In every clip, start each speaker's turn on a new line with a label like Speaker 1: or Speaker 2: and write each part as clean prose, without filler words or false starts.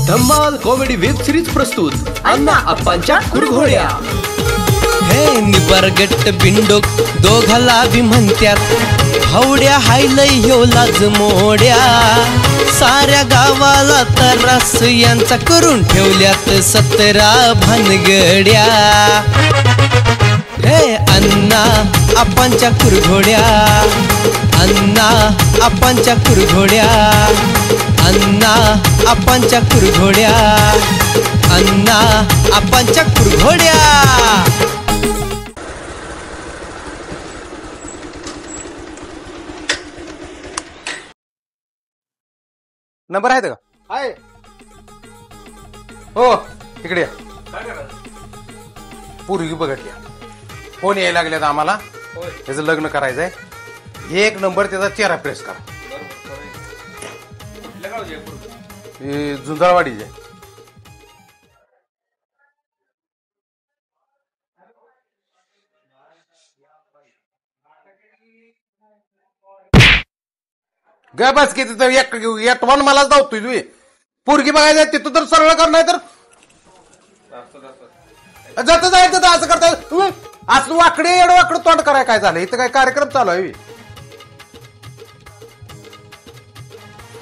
Speaker 1: धम्माल comedy web series प्रस्तुत अण्णा अप्पांच्या कुरघोड्या।
Speaker 2: हे निबरगट बिंडोक दोघाला बी म्हणत्यात हवड्या हायलय ह्यो लाज मोड्या साऱ्या गावाला तरास यांचा करून ठेवल्यात 17 भानगड्या। हे अण्णा अप्पांच्या कुरघोड्या, अण्णा अप्पांच्या कुरघोड्या, अण्णा अप्पांच्या कुरघोड्या, अण्णा अप्पांच्या कुरघोड्या।
Speaker 3: नंबर आहे का? आहे हो, इकडे या। पूर्वी बघितली फोन यायला लागलेत आम्हाला, त्याचं लग्न करायचंय। एक नंबर त्याचा चेहरा प्रेस करा। झुंजाळवाडीचे ग बस की तिथं एक वन मलाच धावतोय तुम्ही। पोरगी बघायला तिथं तर सरळ करणार तर जात जायचं तर असं करताय तुम्ही। असं वाकडे एडवाकडं तोंड कराय काय झालं? इथं काय कार्यक्रम चालू आहे?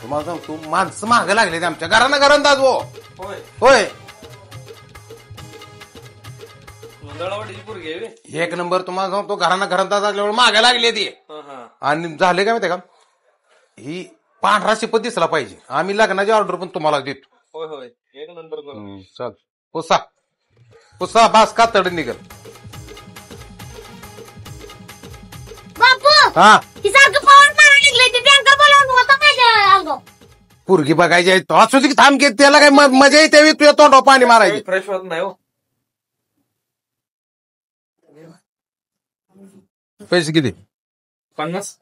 Speaker 3: तुम्हाला सांगतो माणसं माग लागले आमच्या घरानं घरंदाज हो। होय एक नंबर तुम्हाला सांगतो घरानं घरंदाज असल्यामुळे मागे लागले ती। आणि झाले काय माहिती का, ही पांढरा शिपत दिसला पाहिजे। आम्ही लग्नाची ऑर्डर पण तुम्हाला देतो।
Speaker 4: होय होय एक नंबर
Speaker 3: चल पुसा पुसा बास का तड निघल। हा पुरगी बघायची आहे तो असू दे, थांब घेत त्याला काय मजा येते तुझ्या तोंडावर पाणी मारायची।
Speaker 4: फ्रेश होत नाही हो।
Speaker 3: पैसे किती?
Speaker 4: 50।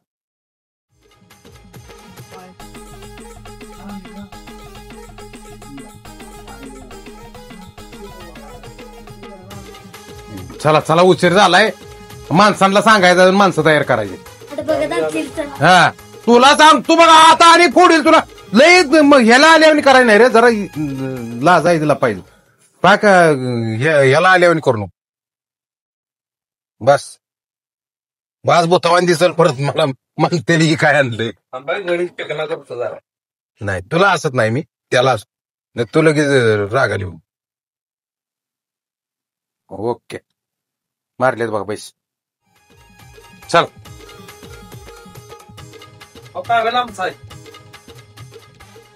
Speaker 3: चला चला उशीर झालाय, माणसांना सांगायचं माणसं तयार करायची। हा तुला सांग तू बघा आता आणि फोडील तुला लय ह्याला आल्यावर करायला नाही रे, जरा लाजाय तिला पाहिजे पाक ह्याला आल्यावर करू नको। बस बास बोतावान दिसल परत मला म्हणते की काय आणलंय। नाही तुला असत नाही मी त्याला तू लगेच राग आली। ओके मारलेत बघा पैसे। चल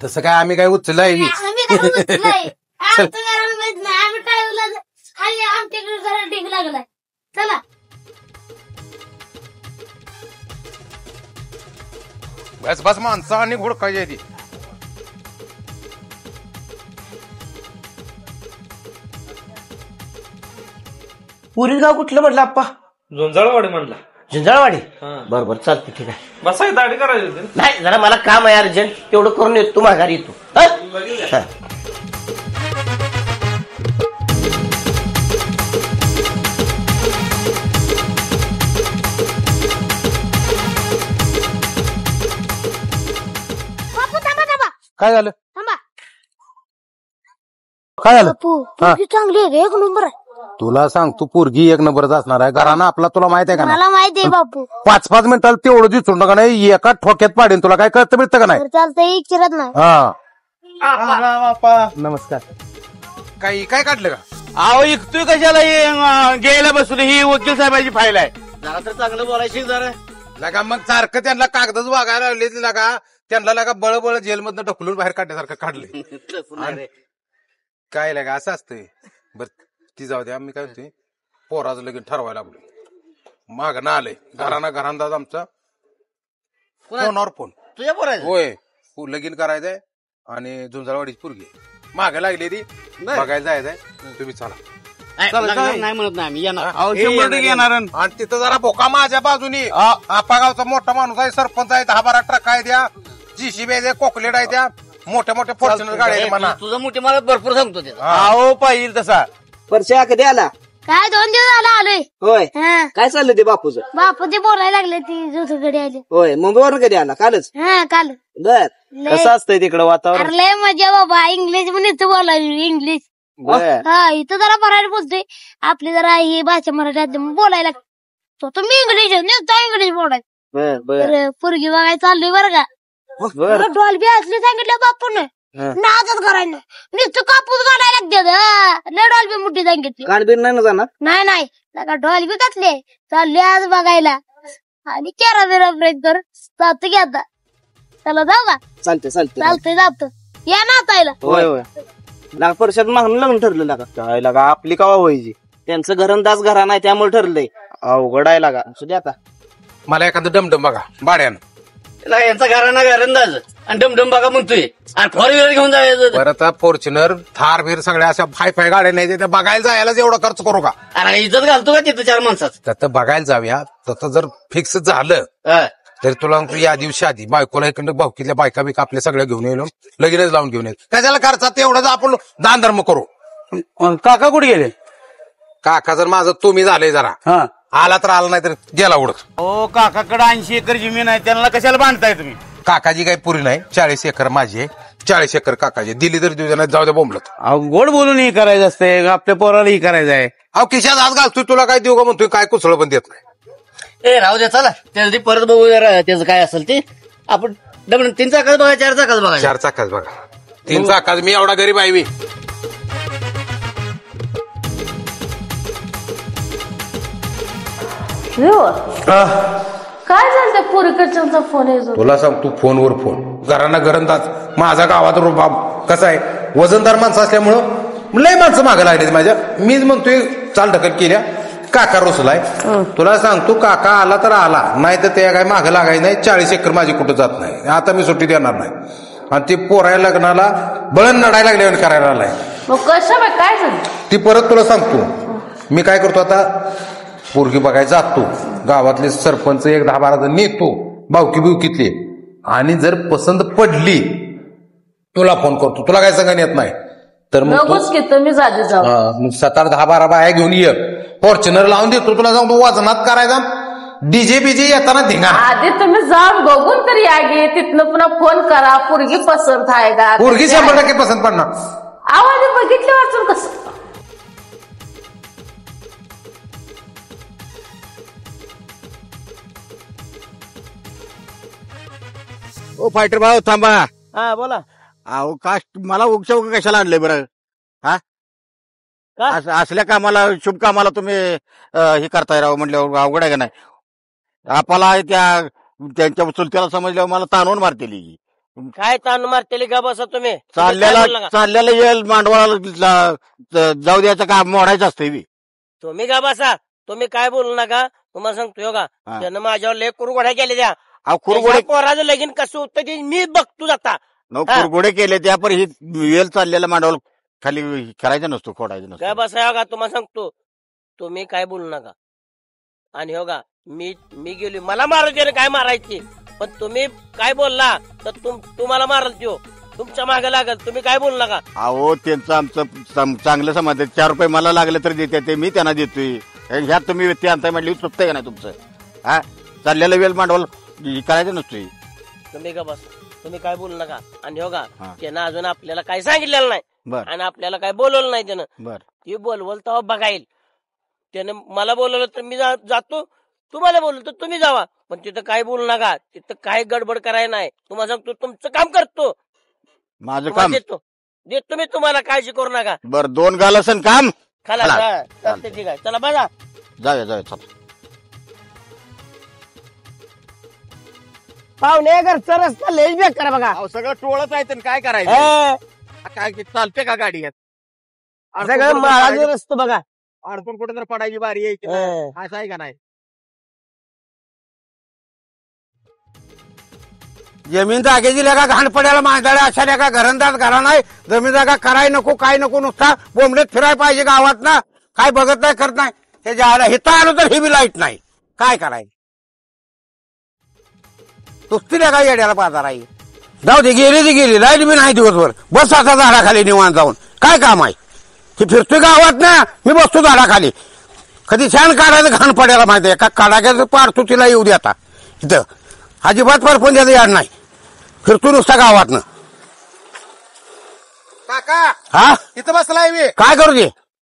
Speaker 3: तसं काय आम्ही काय उचलय बस बस माणसं आणि घोडकायची ती।
Speaker 5: पुरी गाव कुठलं म्हटलं आप्पा?
Speaker 4: झुंजाळवाडी म्हणला।
Speaker 5: झुंजाळवाडी बरोबर चालते ठीक आहे।
Speaker 4: बसा दाढी करायची होती
Speaker 5: नाही जरा मला काम आहे अर्जंट, तेवढं करून येतो माघारी येतो।
Speaker 3: काय झालं?
Speaker 6: थांबा
Speaker 3: काय झालं?
Speaker 6: चांगली आहे एक नंबर आहे।
Speaker 3: तुला सांग तू पोरगी एक नंबरच असणार आहे घरानं आपला, तुला माहित आहे का?
Speaker 6: मला माहिती आहे बापू।
Speaker 3: 5-5 मिनिटाला तेवढं दिसून नका नाही, एका ठोक्यात पाडेन तुला। काय कळतं मिळतं का नाही?
Speaker 6: चालतंय चिरत नाही।
Speaker 3: हा नमस्कार। काय काय काढलं का?
Speaker 7: अहो इकतोय कशाला घ्यायला बसून? ही वकील साहेबांची फाईल आहे।
Speaker 5: जरा तर चांगलं बोलायची जरा
Speaker 3: लगा मग सारखं त्यांना कागदच वागायला लागले लगा, त्यांना लगा बळबळ जेलमधनं ढकलून बाहेर काढण्यासारखं काढले। काय लगा असं असतंय? बर ती जाऊ द्या, मी काय म्हणते पोराचं लगीन ठरवायला लागलो। माग ना आलंय घराना घरांदाज आमचा फोनवर फोन
Speaker 5: तुझ्या पोरा
Speaker 3: होय लगीन करायचंय आणि झुंजाळवाडीची पोरगी मागे लागली ती बघायला जायचंय। तुम्ही चला।
Speaker 5: नाही म्हणत नाही आम्ही येणार।
Speaker 7: 100% येणार।
Speaker 3: आणि तिथं जरा भोका माझ्या बाजूनी आपागावचा मोठा माणूस आहे, सरपंच आहे, 10-12 ट्रक आहे त्या, जीसीबी आहे, कोकलेट आहे त्या, मोठ्या मोठ्या फॉर्च्युनर गाड्या म्हणा।
Speaker 5: तुझं मोठे मला भरपूर सांगतो ते।
Speaker 7: अहो पाहिजे तसा
Speaker 5: परश्या कधी आला?
Speaker 6: काय 2 दिवस झाला आलोय.
Speaker 8: होय
Speaker 6: हा.
Speaker 8: काय चाललं ते बापूच?
Speaker 6: बापू ते बोलायला लागले ती जुथकडे आले.
Speaker 8: होय मुंबईवरून कधी आला? कालच?
Speaker 6: हा काल.
Speaker 8: बर
Speaker 6: लय.
Speaker 8: कसं असतंय तिकडं वातावरण?
Speaker 6: अरे लय मजा बाबा. इंग्लिश पण इथं बोलायला इंग्लिश.
Speaker 8: बर
Speaker 6: हा इथं जरा मराठी बोलतोय. आपली जरा ही भाषा मराठी बोलायला तुम्ही इंग्लिश इंग्लिश बोलायचं.
Speaker 8: बर बर
Speaker 6: तर पोरगी बघायला चाललोय बरं का.
Speaker 8: बर
Speaker 6: डॉल्बी असली सांगितलं बापून नाचच करायला नुसतं कापूस काढायला लागते. लय डॉल्बी मोठी सांगितली.
Speaker 8: कानबीर नाही ना जाणार?
Speaker 6: नाही लगा डॉल्बी कसले चालले आज बघायला आणि केरा बिरा ब्रेक कर जातो की आता. चला जाऊ का?
Speaker 8: चालते चालते
Speaker 6: चालतंय जातो. या नाचायला.
Speaker 8: होय होय लागा परशात मागून लग्न ठरलं लागा. काय लागा आपली कवा व्हायची? त्यांचं घरंदाज घरा नाही त्यामुळे ठरलंय. अवघड आहे लागा. असू दे आता.
Speaker 3: मला एखादं डमडम बघा भाड्यानं.
Speaker 5: यांचा घराणा घरंदाज आणि डमडम बघा म्हणतोय आणि 4 व्हीलर घेऊन जायचं.
Speaker 3: परत फॉर्च्युनर थार बीर सगळ्या अशा फाय गाड्या नाही त्या बघायला जायलाच एवढा खर्च करू का?
Speaker 5: अरे इज्जत घालतो का तिथं 4 माणसात?
Speaker 3: तर बघायला जाऊया. तसं जर फिक्स झालं तर तुला या दिवशी आधी बायकोला इकडं भावकीतल्या बायका बिका आपल्या सगळ्या घेऊन येलो लगेच लावून घेऊन येईल. त्याच्याला खर्चात एवढं आपण दान धर्म करू.
Speaker 7: काका कुठे गेले?
Speaker 3: काका जर माझं तुम्ही झालंय जरा आला तर आला नाही तर गेला उडत.
Speaker 7: हो काकाकडे 80 एकर जमीन आहे त्यांना कशाला बांधताय तुम्ही?
Speaker 3: काकाजी काही पुरी नाही. 40 एकर माझी आहे. 40 एकर काकाजी. दिली तर देऊ नाही जाऊ द्या बोंबलत.
Speaker 7: अहो गोड बोलून हे करायचं असतंय आपल्या पोरालाही करायचं आहे.
Speaker 3: अहो खिशात हात घालतोय तुला काय देऊ का म्हणतोय काय कुसळ पण देत नाही.
Speaker 5: ए राहू द्या चला त्यासाठी परत बघू जरा त्याचं काय असेल ते. आपण डमडम 3 चाकाच बघा 4 चाकाच बघा.
Speaker 3: 4 चाकाच बघा. 3 चाकाच. मी एवढा गरीब आहे.
Speaker 9: काय झालं पोरीकडचा फोन येतो?
Speaker 3: तुला सांग तू फोनवर फोन घरांना घरंदाज. माझा गावात रुबाब कसा आहे वजनदार माणसं असल्यामुळं लय माणसं मागं लागले माझ्या. मीच म्हणतोय चाल ढकल केल्या. काका रुसलाय. तुला सांगतो काका आला तर आला नाही तर ते काय मागं लागायचं नाही. 40 एकर माझी कुठं जात नाही. आता मी सुट्टी देणार नाही. आणि ती पोरायला लग्नाला बळण नडायला लागले करायला आलाय.
Speaker 9: मग कशा काय झालं?
Speaker 3: ती परत तुला सांगतो मी काय करतो आता. पोरगी बघायला जातो. गावातले सरपंच 10-12 जण नेतो भावकी बिवकीतले. आणि जर पसंत पडली तुला फोन करतो. तुला काय सांगा येत नाही तर मग 7-10-12 बाया घेऊन ये. फॉर्च्युनर लावून देतो. तुला सांगतो वजनात करायचा. डीजे बीजे येताना धिंगा.
Speaker 9: आधी तुम्ही जाऊन बघून तर या गे. तिथनं पुन्हा फोन करा. पोरगी पसंत आहे का?
Speaker 3: पोरगी 100% पसंत पडणार.
Speaker 9: आवाज बघितले वाचून कसं?
Speaker 7: ओ फायटर भाऊ थांबा.
Speaker 8: हा बोला.
Speaker 7: अहो कास्ट मला उगच्या कशाला आणलंय बरं? हा असल्या कामाला शुभ कामाला तुम्ही हे करताय राव म्हटल्यावर अवघड आहे का नाही? आपल्याला त्यांच्या चुलत्याला समजल्यावर मला ताणवून मारतेली.
Speaker 5: काय ताण मारतेली का बसा तुम्ही?
Speaker 7: चालल्याला येईल मांडवाला जाऊ द्यायचं काम मोडायचं असतं.
Speaker 5: तुम्ही का बसा. तुम्ही काय बोलू नका. तुम्हाला सांगतो का त्यानं माझ्यावर लय कुरघोड्या केल्या त्या.
Speaker 7: खुरगोडे
Speaker 5: पोराचं लगीन कसं होतं ते मी बघतो जाता.
Speaker 7: खुरगोडे केले त्या पण ही वेल चाललेला मांडवाला खाली करायचं नसतो खोडायचं नसतो.
Speaker 5: काय बसा का तुम्हाला सांगतो. तुम्ही काय बोलू नका. आणि हो का मी गेलो मला मारायचे काय मारायची. पण तुम्ही काय बोलला तर तुम्हाला मारल त्यो तुमच्या मागे लागल. तुम्ही काय बोलू नका.
Speaker 7: अहो त्यांचं आमचं चांगलं समज 4 रुपये मला लागले तर देते ते मी त्यांना देतोय. ह्यात तुम्ही ते आणताय म्हटली चुकतंय का नाही तुमचं? हा चाललेला वेल मांडवाला करायचं नसतोय.
Speaker 5: तुम्ही का बस. तुम्ही काय बोलू नका. आणि हो का त्यानं अजून आपल्याला काय सांगितलेलं नाही. आणि आपल्याला काय बोलवलं नाही त्यानं. ती बोलवल तेव्हा बघाईल. त्यानं मला बोलवलं तर मी जातो. तुम्हाला बोलवलं तर तुम्ही जावा. पण तिथं काय बोलू नका. तिथं काय गडबड करायला नाही. तुम्हाला सांगतो तुमचं काम करतो.
Speaker 7: माझं काम
Speaker 5: देतो मी तुम्हाला. काळजी करू नका.
Speaker 7: बरं 2 गाल असेल काम.
Speaker 5: खाला चालते ठीक आहे. चला बघा
Speaker 7: जाऊया चला.
Speaker 5: पाहुणे घरचा रस्ता लयच बेकार बघा.
Speaker 7: सगळं टोळच आहे काय करायचं? काय चालते का गाडी?
Speaker 5: सगळं माळाचा रस्ता बघा.
Speaker 7: अडकून कुठे तर पडायची बारी यायची असं आहे का नाही? जमीन जागेची लेखा घाण पडायला मांडायला अशा लेखा घरंदाज घरा नाही. जमीन जागा कराय नको काय नको नुसता बोंबलेत फिरायला पाहिजे गावात ना. काय बघत नाही करत नाही. हे जायला हिथं आलो तर ही बी लाईट नाही. काय करायचं? नुसती लेखा येड्याला बाजार आहे. जाऊ दे गेली लाईट बी नाही दिवसभर. बस आता झाडाखाली निवांत जाऊन काय काम आहे? ती फिरतोय गावात ना. मी बसतो झाडाखाली. कधी छान काढायचं घाण पडायला माहिती आहे का काढायचं पाडतो तिला येऊ दे आता इथं अजिबात परपंचाचं याड नाही फिरतो नुसता गावातनं
Speaker 3: काका
Speaker 7: हा
Speaker 3: इथं बसलाय मी
Speaker 7: काय करू दे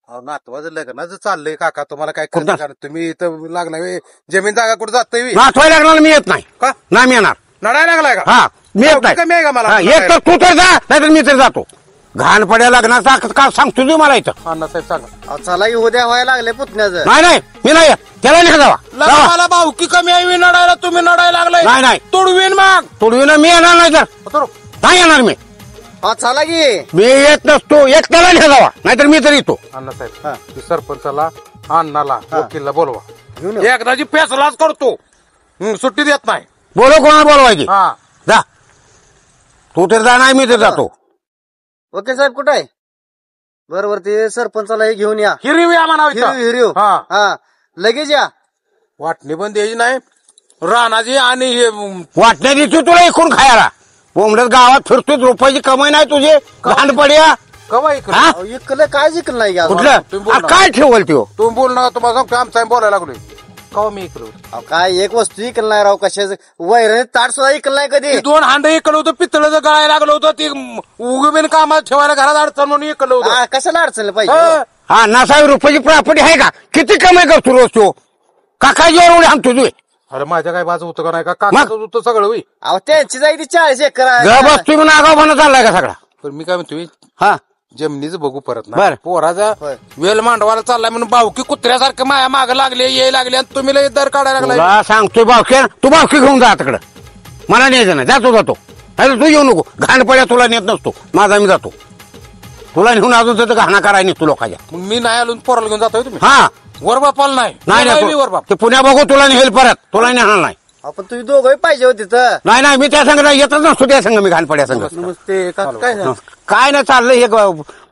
Speaker 3: नातवाचं लग्नाचं चाललंय काका तुम्हाला काय
Speaker 7: कुठं?
Speaker 3: करता तुम्ही इथं लागलाय जमीन जागा कुठं जातोय
Speaker 7: नाथवाय लागणार मी येत नाही
Speaker 3: का
Speaker 7: नाही मी येणार
Speaker 3: नडायला लागलाय का
Speaker 7: हा मी येत
Speaker 3: भावकी कमी आहे का मला?
Speaker 7: नाही हा, एक तर तू तर जा नाहीतर मी तर जातो घाण पड्या लग्नाचा का सांगतो तू मला इथं
Speaker 3: अण्णासाहेब सांगा
Speaker 8: चला उद्या व्हायला लागले पुतण्याचं
Speaker 7: नाही नाही मी नाही येत. त्याला नाही जावा जावा.
Speaker 3: मला भावकी कमी आहे नडायला तुम्ही नडायला लागलाय
Speaker 7: नाही नाही
Speaker 3: तोडवीन मग
Speaker 7: तोडवीन मी येणार नाही तर
Speaker 3: उतरू.
Speaker 7: नाही येणार मी
Speaker 8: चला की
Speaker 7: मी येत नसतो एक त्याला नाही जावा नाहीतर मी तर येतो
Speaker 3: अण्णासाहेब ते सरपंचाला अण्णाला वकीलला बोलवा एकदाची फैसलाच करतो सुट्टी देत नाही
Speaker 7: बोलो कोणाला बोलवायची
Speaker 3: हा
Speaker 7: जा तू तर जा नाही मी तर जातो
Speaker 8: ओके साहेब कुठं आहे बरोबर ते सरपंचाला हे घेऊन या
Speaker 3: हिरवी आम्हाला
Speaker 8: हिरिव
Speaker 3: हा
Speaker 8: हा लगेच या
Speaker 3: वाटणी पण द्यायची नाही रानाची आणि हे
Speaker 7: वाटण्या देतो तुला एकूण खायला बोंबडत गावात फिरतोय रुपयाची कमाई नाही तुझे घाण पड्या
Speaker 3: कवा
Speaker 7: हा?
Speaker 8: इकलं काय जिंकलं नाही का
Speaker 7: कुठलं
Speaker 3: तुम्ही बोल
Speaker 7: आ,
Speaker 3: ना.
Speaker 7: काय ठेवल त्यो
Speaker 3: तुम्ही बोल ना तुम्हाला सांगतो आमचा बोलायला लागलोय कवा मी इकडे
Speaker 8: अहो, काय एक वस्तू इकलं नाही राव कशाचं वैरण ताट सुद्धा इकलं नाही कधी
Speaker 3: दोन हांड इकडं होतं पितळचं गळायला लागलं होतं ते उगबिन कामात ठेवायला घरात अडचण म्हणून इकडलं होतं
Speaker 8: हा, कशाला अडचण पाहिजे
Speaker 3: हा.
Speaker 7: हा नासाहेब रुपयाची प्रॉपर्टी आहे का किती कमाई करतो रोज तो काकाजीवर उडी आणतो तू
Speaker 3: अरे माझ्या काय बाजू होतं का नाही का काकाचं होतं सगळं होई
Speaker 8: अहो त्यांची जाई ती 40 एकर आहे.
Speaker 7: घर बसतोय म्हणून आगाव म्हणत चाललाय का सगळा
Speaker 3: पण मी काय म्हणतोय
Speaker 7: हा
Speaker 3: जमिनीच बघू परत ना
Speaker 7: बर.
Speaker 3: पोराचा
Speaker 8: होय.
Speaker 3: वेल मांडवायला चाललाय म्हणून भावकी कुत्र्यासारखं माया माग लागले ये लागले आणि तुम्ही लय दर काढायला लागलाय
Speaker 7: तुला सांगतोय बावकी तू बावकी घेऊन जा तिकडं मला न्यायचं नाही जातो नाही तू येऊ नको घाण पड्या तुला नेत नसतो माझा मी जातो तुला नेऊन अजून तर घाणा करायला नाही तू लोकांच्या
Speaker 3: मग मी नाही आलो पोराला घेऊन जातोय तुम्ही
Speaker 7: हा
Speaker 3: वर बापाला नाही
Speaker 7: नाही
Speaker 3: मी
Speaker 7: नाही
Speaker 3: वर बाप
Speaker 7: ते पुण्या बघू तुला नेल परत तुला नेणार नाही
Speaker 8: आपण तुम्ही दोघंही पाहिजे होते तर
Speaker 7: नाही नाही मी त्या संघ येतच नसतो त्या संघ मी घाण पड्या संघ
Speaker 8: नमस्ते काय
Speaker 7: काय नाही चाललंय हे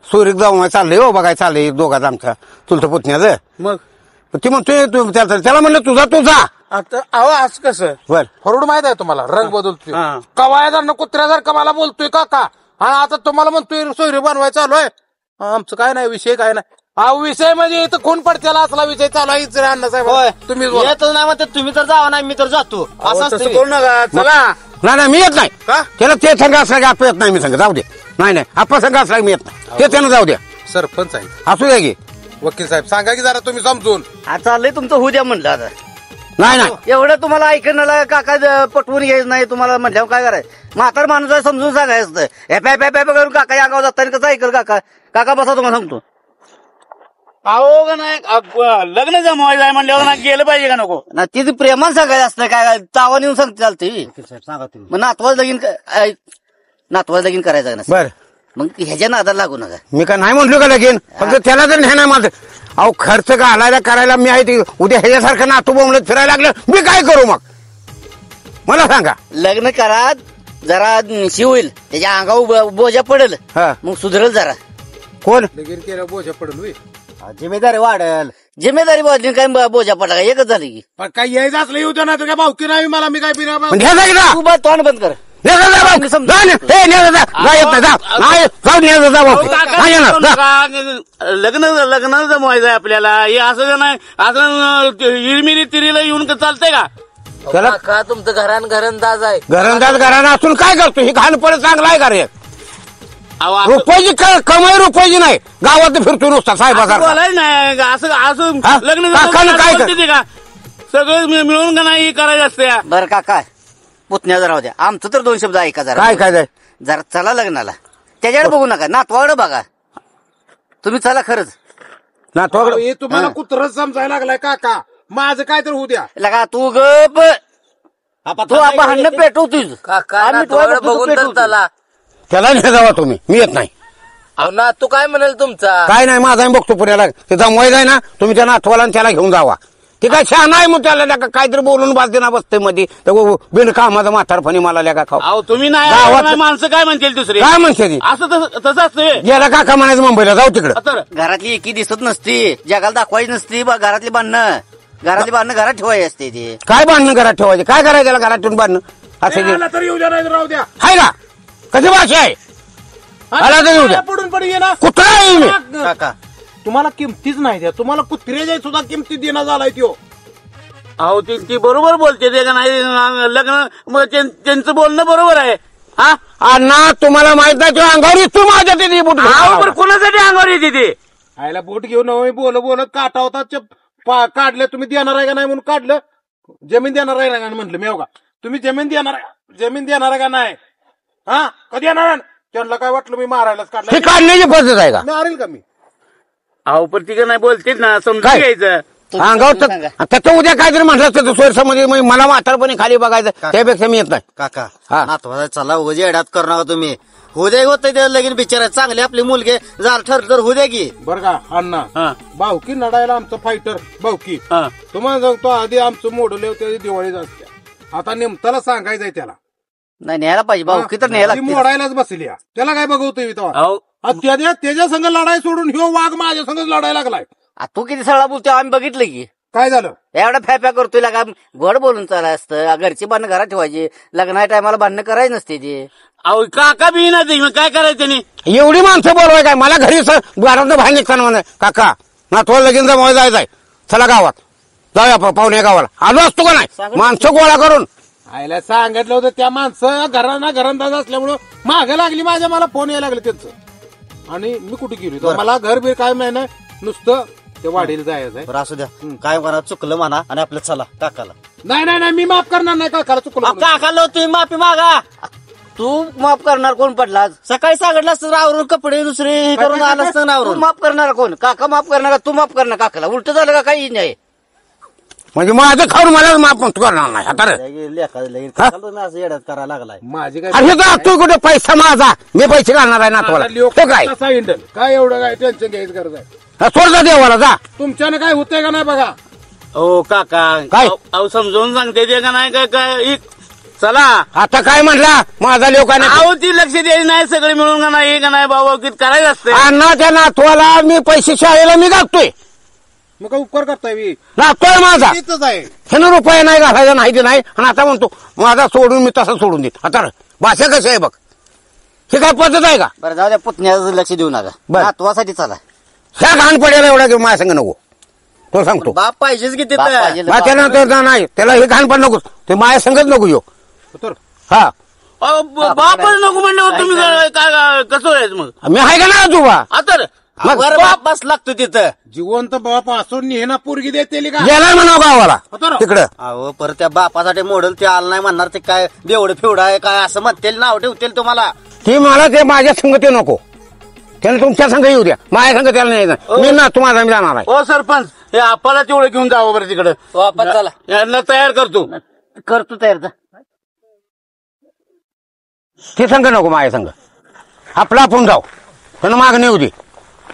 Speaker 7: सुरीक जाऊन चाललंय हो बघाय चाललंय दोघात आमच्या चुलतं पुतण्याचं
Speaker 8: मग
Speaker 7: ती म्हणतोय त्याला म्हणलं तुझा
Speaker 3: आता अहो आज कसं
Speaker 7: बर
Speaker 3: फरोड माहित आहे तुम्हाला रंग बदलतोय
Speaker 8: हा.
Speaker 3: कवायदार कुत्र्यासारखं मला बोलतोय काका हा आता तुम्हाला म्हणतोय सोयरी बनवायचं चालू आहे आमचं काय नाही विषय काय नाही हा विषय म्हणजे इथं खून पडत्याला असला विषय चालू आहे इथे अण्णासाहेब तुम्ही
Speaker 8: येतच नाही म्हणते तुम्ही तर जावा नाही मी तर जातो असं असतं
Speaker 3: करू नका चला
Speaker 7: नाही मी येत नाही
Speaker 3: का
Speaker 7: त्याला ते संघ असला की आपण येत नाही मी संघ जाऊ दे नाही आपण संघ असला की मी येत नाही ते त्यानं जाऊ द्या
Speaker 3: सरपंच आहे
Speaker 7: असू द्या की
Speaker 3: वकील साहेब सांगा की जरा तुम्ही समजून
Speaker 8: चाललंय तुमचं होऊ द्या म्हणलं आता
Speaker 7: नाही
Speaker 8: एवढं तुम्हाला ऐकण्याला काका पटवून घ्यायचं नाही तुम्हाला म्हटल्यावर काय करायचं म्हातार माणूस आहे समजून सांगायचं करून काका अंगावर जाताना कसं ऐकल काका बसा तुम्हाला सांगतो
Speaker 10: अहो का नाही लग्न जमवायचं आहे म्हणल्यावर ना गेलं पाहिजे का नको
Speaker 8: ना तिथे प्रेमान सांगायचं असतं काय तावा नेऊन सांगते चालते मग नातवाज लगीन करायचं ना
Speaker 7: बर
Speaker 8: मग ह्याच्या नादाला लागू नका
Speaker 7: मी काय नाही म्हटलो का लगीन फक्त त्याला जर नाही माझं अहो खर्च घालायला करायला मी आहे ते उद्या ह्याच्यासारखं नातू बोंबलत फिरायला लागलं मी काय करू मग मला सांगा
Speaker 8: लग्न करा जरा शिव होईल त्याच्या अंगावर बोजा पडेल
Speaker 7: हा
Speaker 8: मग सुधरेल जरा
Speaker 7: कोण
Speaker 3: लगीन केलं बोजा पडल होय.
Speaker 8: जिम्मेदारी वाढेल जिम्मेदारी वाढली काय बोजा पडला का एकच झाली की
Speaker 3: पण काय यायचं असलं येऊ द्या ना काय भावकी नाही मला मी काय बिना
Speaker 7: म्हणजे ह्या जागी जा.
Speaker 8: तू बा तोंड बंद कर
Speaker 7: जा, जा, जा, भाऊ. जा, जा, हे, ने, जा, जा, येत नाही, जा. नाही, जाऊ दे, जा, भाऊ. नाही येणार, जा.
Speaker 10: लग्न जमवायचं आहे आपल्याला हे असं नाही असं इरमिरी तिरीला येऊन का चालतंय का
Speaker 7: त्याला
Speaker 5: काका तुमचं घरांदाज आहे
Speaker 7: घरंदाज घरानं असून काय करतो ही घाण पडत चांगला आहे का रे
Speaker 10: अहो, असं-
Speaker 7: रुपयाची कमाई रुपयाची नाही गावात फिरतो नुसता
Speaker 10: असं
Speaker 7: साहेबासारखा
Speaker 10: बोलायचं नाही असं असं
Speaker 7: हा?
Speaker 10: लग्न
Speaker 7: काकानं काय
Speaker 10: बोलते ते का सगळं मिळून का नाही करायचं असतं
Speaker 8: बरं काका पुतण्या राहू द्या आमचं तर 2 शब्द ऐका जरा
Speaker 7: काय काय
Speaker 8: जरा चला लग्नाला त्याच्याकडे बघू नका नातवाकडे बघा तुम्ही चला खरंच
Speaker 7: ना तो
Speaker 3: हे तुम्हाला कुत्रच समजायला लागलाय काका माझं काय तर होऊ द्या
Speaker 8: लगा तू गप तू भांडणं पेटवतोय आम्ही तुला बघून तर चला
Speaker 7: त्याला नाही जावा तुम्ही मी येत नाही
Speaker 5: अहो ना तू काय म्हणाल तुमचा
Speaker 7: काय नाही माझा आम्ही बघतो पुण्याला ते जमवायचं आहे ना तुम्ही त्या नातवाला आणि त्याला घेऊन जावा ते काय छान आहे मग त्याला लेका काहीतरी बोलून बाजूना बसते मध्ये तर बिन कामाचा म्हातारपणी मला लेका खाऊ
Speaker 10: अहो तुम्ही नाही
Speaker 7: गावात-
Speaker 10: आला नाही, माणसं काय म्हणतील दुसरे
Speaker 7: काय म्हणते ती
Speaker 10: असं तसं असतं
Speaker 7: गेला काका म्हणायचं मुंबईला जाऊ तिकडं
Speaker 10: तर
Speaker 8: घरातली एकी दिसत नसती जगाला दाखवायची नसती घरातली बांधणं घरात ठेवायची असते ते
Speaker 7: काय बांधणं घरात ठेवायचे काय करायचं त्याला घरात ठेवून बांधणं असं
Speaker 3: आला तर येऊ द्या नाही राहू द्या
Speaker 7: आहे का कशी भाषा आहे आला तर येऊ द्या
Speaker 3: पडून पडून ये ना
Speaker 7: कुत्रा आहे मी
Speaker 8: काका
Speaker 3: तुम्हाला किमतीच नाही द्या, तुम्हाला कुत्र्याच्या सुद्धा किमती देणं झालाय त्यो.
Speaker 10: अहो ती बरोबर बोलते ते का नाही लग्न मग त्यांचं बोलणं बरोबर आहे. हा
Speaker 7: अण्णा तुम्हाला माहित नाही तो अंगावर तू माझ्या तिथे बोट
Speaker 10: बरं कोणासाठी अंगावर येते ते
Speaker 3: आयला बोट घेऊन बोलत काटा होता काढलं. तुम्ही देणार आहे का नाही म्हणून काढलं. जमीन देणार आहे का म्हटलं मी का तुम्ही जमीन देणार आहे का नाही. हा कधी येणार त्यांना काय वाटलं मी मारायलाच काढलं.
Speaker 7: ही काढण्याची पद्धत आहे का?
Speaker 3: मारेल का मी.
Speaker 10: अहो पण ती का नाही बोलतेच ना समजून
Speaker 7: काय?
Speaker 10: घ्यायचं.
Speaker 7: अंगावर त्याचं उद्या काहीतरी म्हटलं तर सोयरसमध्ये मला म्हातारपणी खाली बघायचं त्यापेक्षा मी येत नाही.
Speaker 8: काका
Speaker 7: हा.
Speaker 8: नातवा चला उजे एडात करू नका तुम्ही. उद्या होत लगीन बिचारा चांगले आपले मुलगे जर ठरलं तर उद्या की.
Speaker 3: बरं का अण्णा भाऊकी नडायला आमचं फायटर भाऊकी तुम्हाला सांगतो आधी आमचं मॉडेल होते दिवाळीच असते. आता नेमताला सांगायचंय त्याला
Speaker 8: नाही न्यायला पाहिजे भाऊ तर न्यायला
Speaker 3: ती मोडायलाच बसली आहे. त्याला काय बघवतोय
Speaker 10: अहो
Speaker 3: त्याच्या संग लढाई सोडून ह्यो वाघ माझ्या संग लढायला लागलाय.
Speaker 8: तू किती सळा बोलतो आम्ही बघितलं की.
Speaker 3: काय झालं
Speaker 8: एवढा फॅफ्या करतोय का गोड बोलून चालाय असतं. घरची बांधणं घरात ठेवायची लग्नाच्या टायमाला बांधणं करायची नसते ते.
Speaker 10: अहो काका बी नाही मग काय करायचं त्यांनी.
Speaker 7: एवढी माणसं बोलवाय काय मला घरी घरात बाहेर निघताना म्हणे काका ना थोडं लगीन जमा जायचंय चला गावात जाऊया पाहुणे गावाला. आलो असतो का नाही माणसं गोळा करून.
Speaker 3: आयला सांगितलं होतं त्या माणसं घरंदाज असल्यामुळं मागे लागली माझ्या. मला फोन यायला लागले त्यांचं आणि मी कुठे गेलो. मला घर बीर काय नाही नुसतं ते वाढीला जायचंय.
Speaker 8: बरं असू द्या काय म्हणा चुकलं म्हणा आणि आपलं चला काकाला.
Speaker 3: नाही मी माफ करणार नाही काकाला चुकलं.
Speaker 8: काकाला तुम्ही माफी मागा. तू माफ करणार कोण पडला सकाळी सांगितलं असतं आवरून कपडे दुसरे हे करून आलं असतं ना आवरून. माफ करणार कोण काका माफ करणार तू माफ करणार काकाला उलट झालं का काही नाही.
Speaker 7: म्हणजे माझं खाऊन मला माफ करणार नाही आता
Speaker 8: तुम्ही असं येड्यात करायला लागलाय.
Speaker 3: माझी काय
Speaker 7: अरे तू कुठे पैसा माझा मी पैसे घालणार आहे नातवाला तो काय
Speaker 3: कसा हिंडल काय एवढं काय टेन्शन घ्यायचं गरज आहे.
Speaker 7: सोड जा देवाला जा.
Speaker 3: तुमच्यानं काय होतंय का नाही बघा.
Speaker 10: हो काका
Speaker 7: काय?
Speaker 10: अहो समजावून सांगते ते का नाही काय चला
Speaker 7: आता काय म्हणला माझा लोकांना
Speaker 10: अहो ती लक्ष द्यायची नाही सगळे मिळून का नाही का नाही बाबा करायचं असतं.
Speaker 7: अण्णाच्या नातवाला मी पैसे शाळेला मी घालतोय.
Speaker 3: मग काय उपकार करताय मी
Speaker 7: नातोय माझा
Speaker 3: इथंच आहे.
Speaker 7: ह्यानं रुपये नाही घालायचा नाही ते नाही आणि आता म्हणतो माझा सोडून मी तसं सोडून देत. आता भाषा कशी आहे बघ ही काय पद्धत आहे का.
Speaker 8: बरं जाऊ द्या पुतण्याचं लक्ष देऊ नका नातवासाठी चला.
Speaker 7: ह्या घाण पडेला एवढा घेऊन माझ्या संग नको तो सांगतो.
Speaker 8: बाप पाहिजेच की
Speaker 7: त्यानंतर नाही त्याला हे घाण पण नको ते माझ्या संगच नको येऊ. हा
Speaker 10: बापच नको म्हणलं तुम्ही काय कसं व्हायचं मग.
Speaker 7: मी आहे का ना आजोबा
Speaker 10: आता
Speaker 8: बाप बस लागतो तिथं.
Speaker 3: जिवंत बाप असून नेहना पोरगी देते का
Speaker 7: गेलाय म्हणा गावाला तिकडं.
Speaker 8: अहो परत त्या बापासाठी मॉडेल ते आलं नाही म्हणणार ते काय बेवड फेवड आहे काय असं म्हणतील नाव ठेवतील तुम्हाला.
Speaker 7: ती मला ते माझ्या संग ते नको त्याला तुमच्या संघ येऊ द्या माझ्या संघ त्याला नाही मी ना तुम्हाला मी जाणार आहे.
Speaker 10: हो सरपंच हे आपल्याला तेवढं घेऊन जावं बरं तिकडं.
Speaker 8: आपण चला
Speaker 10: यांना तयार करतो
Speaker 8: तयार
Speaker 7: ते संघ नको माझ्या संघ आपला आपण जाऊ पण मागणी येऊ दे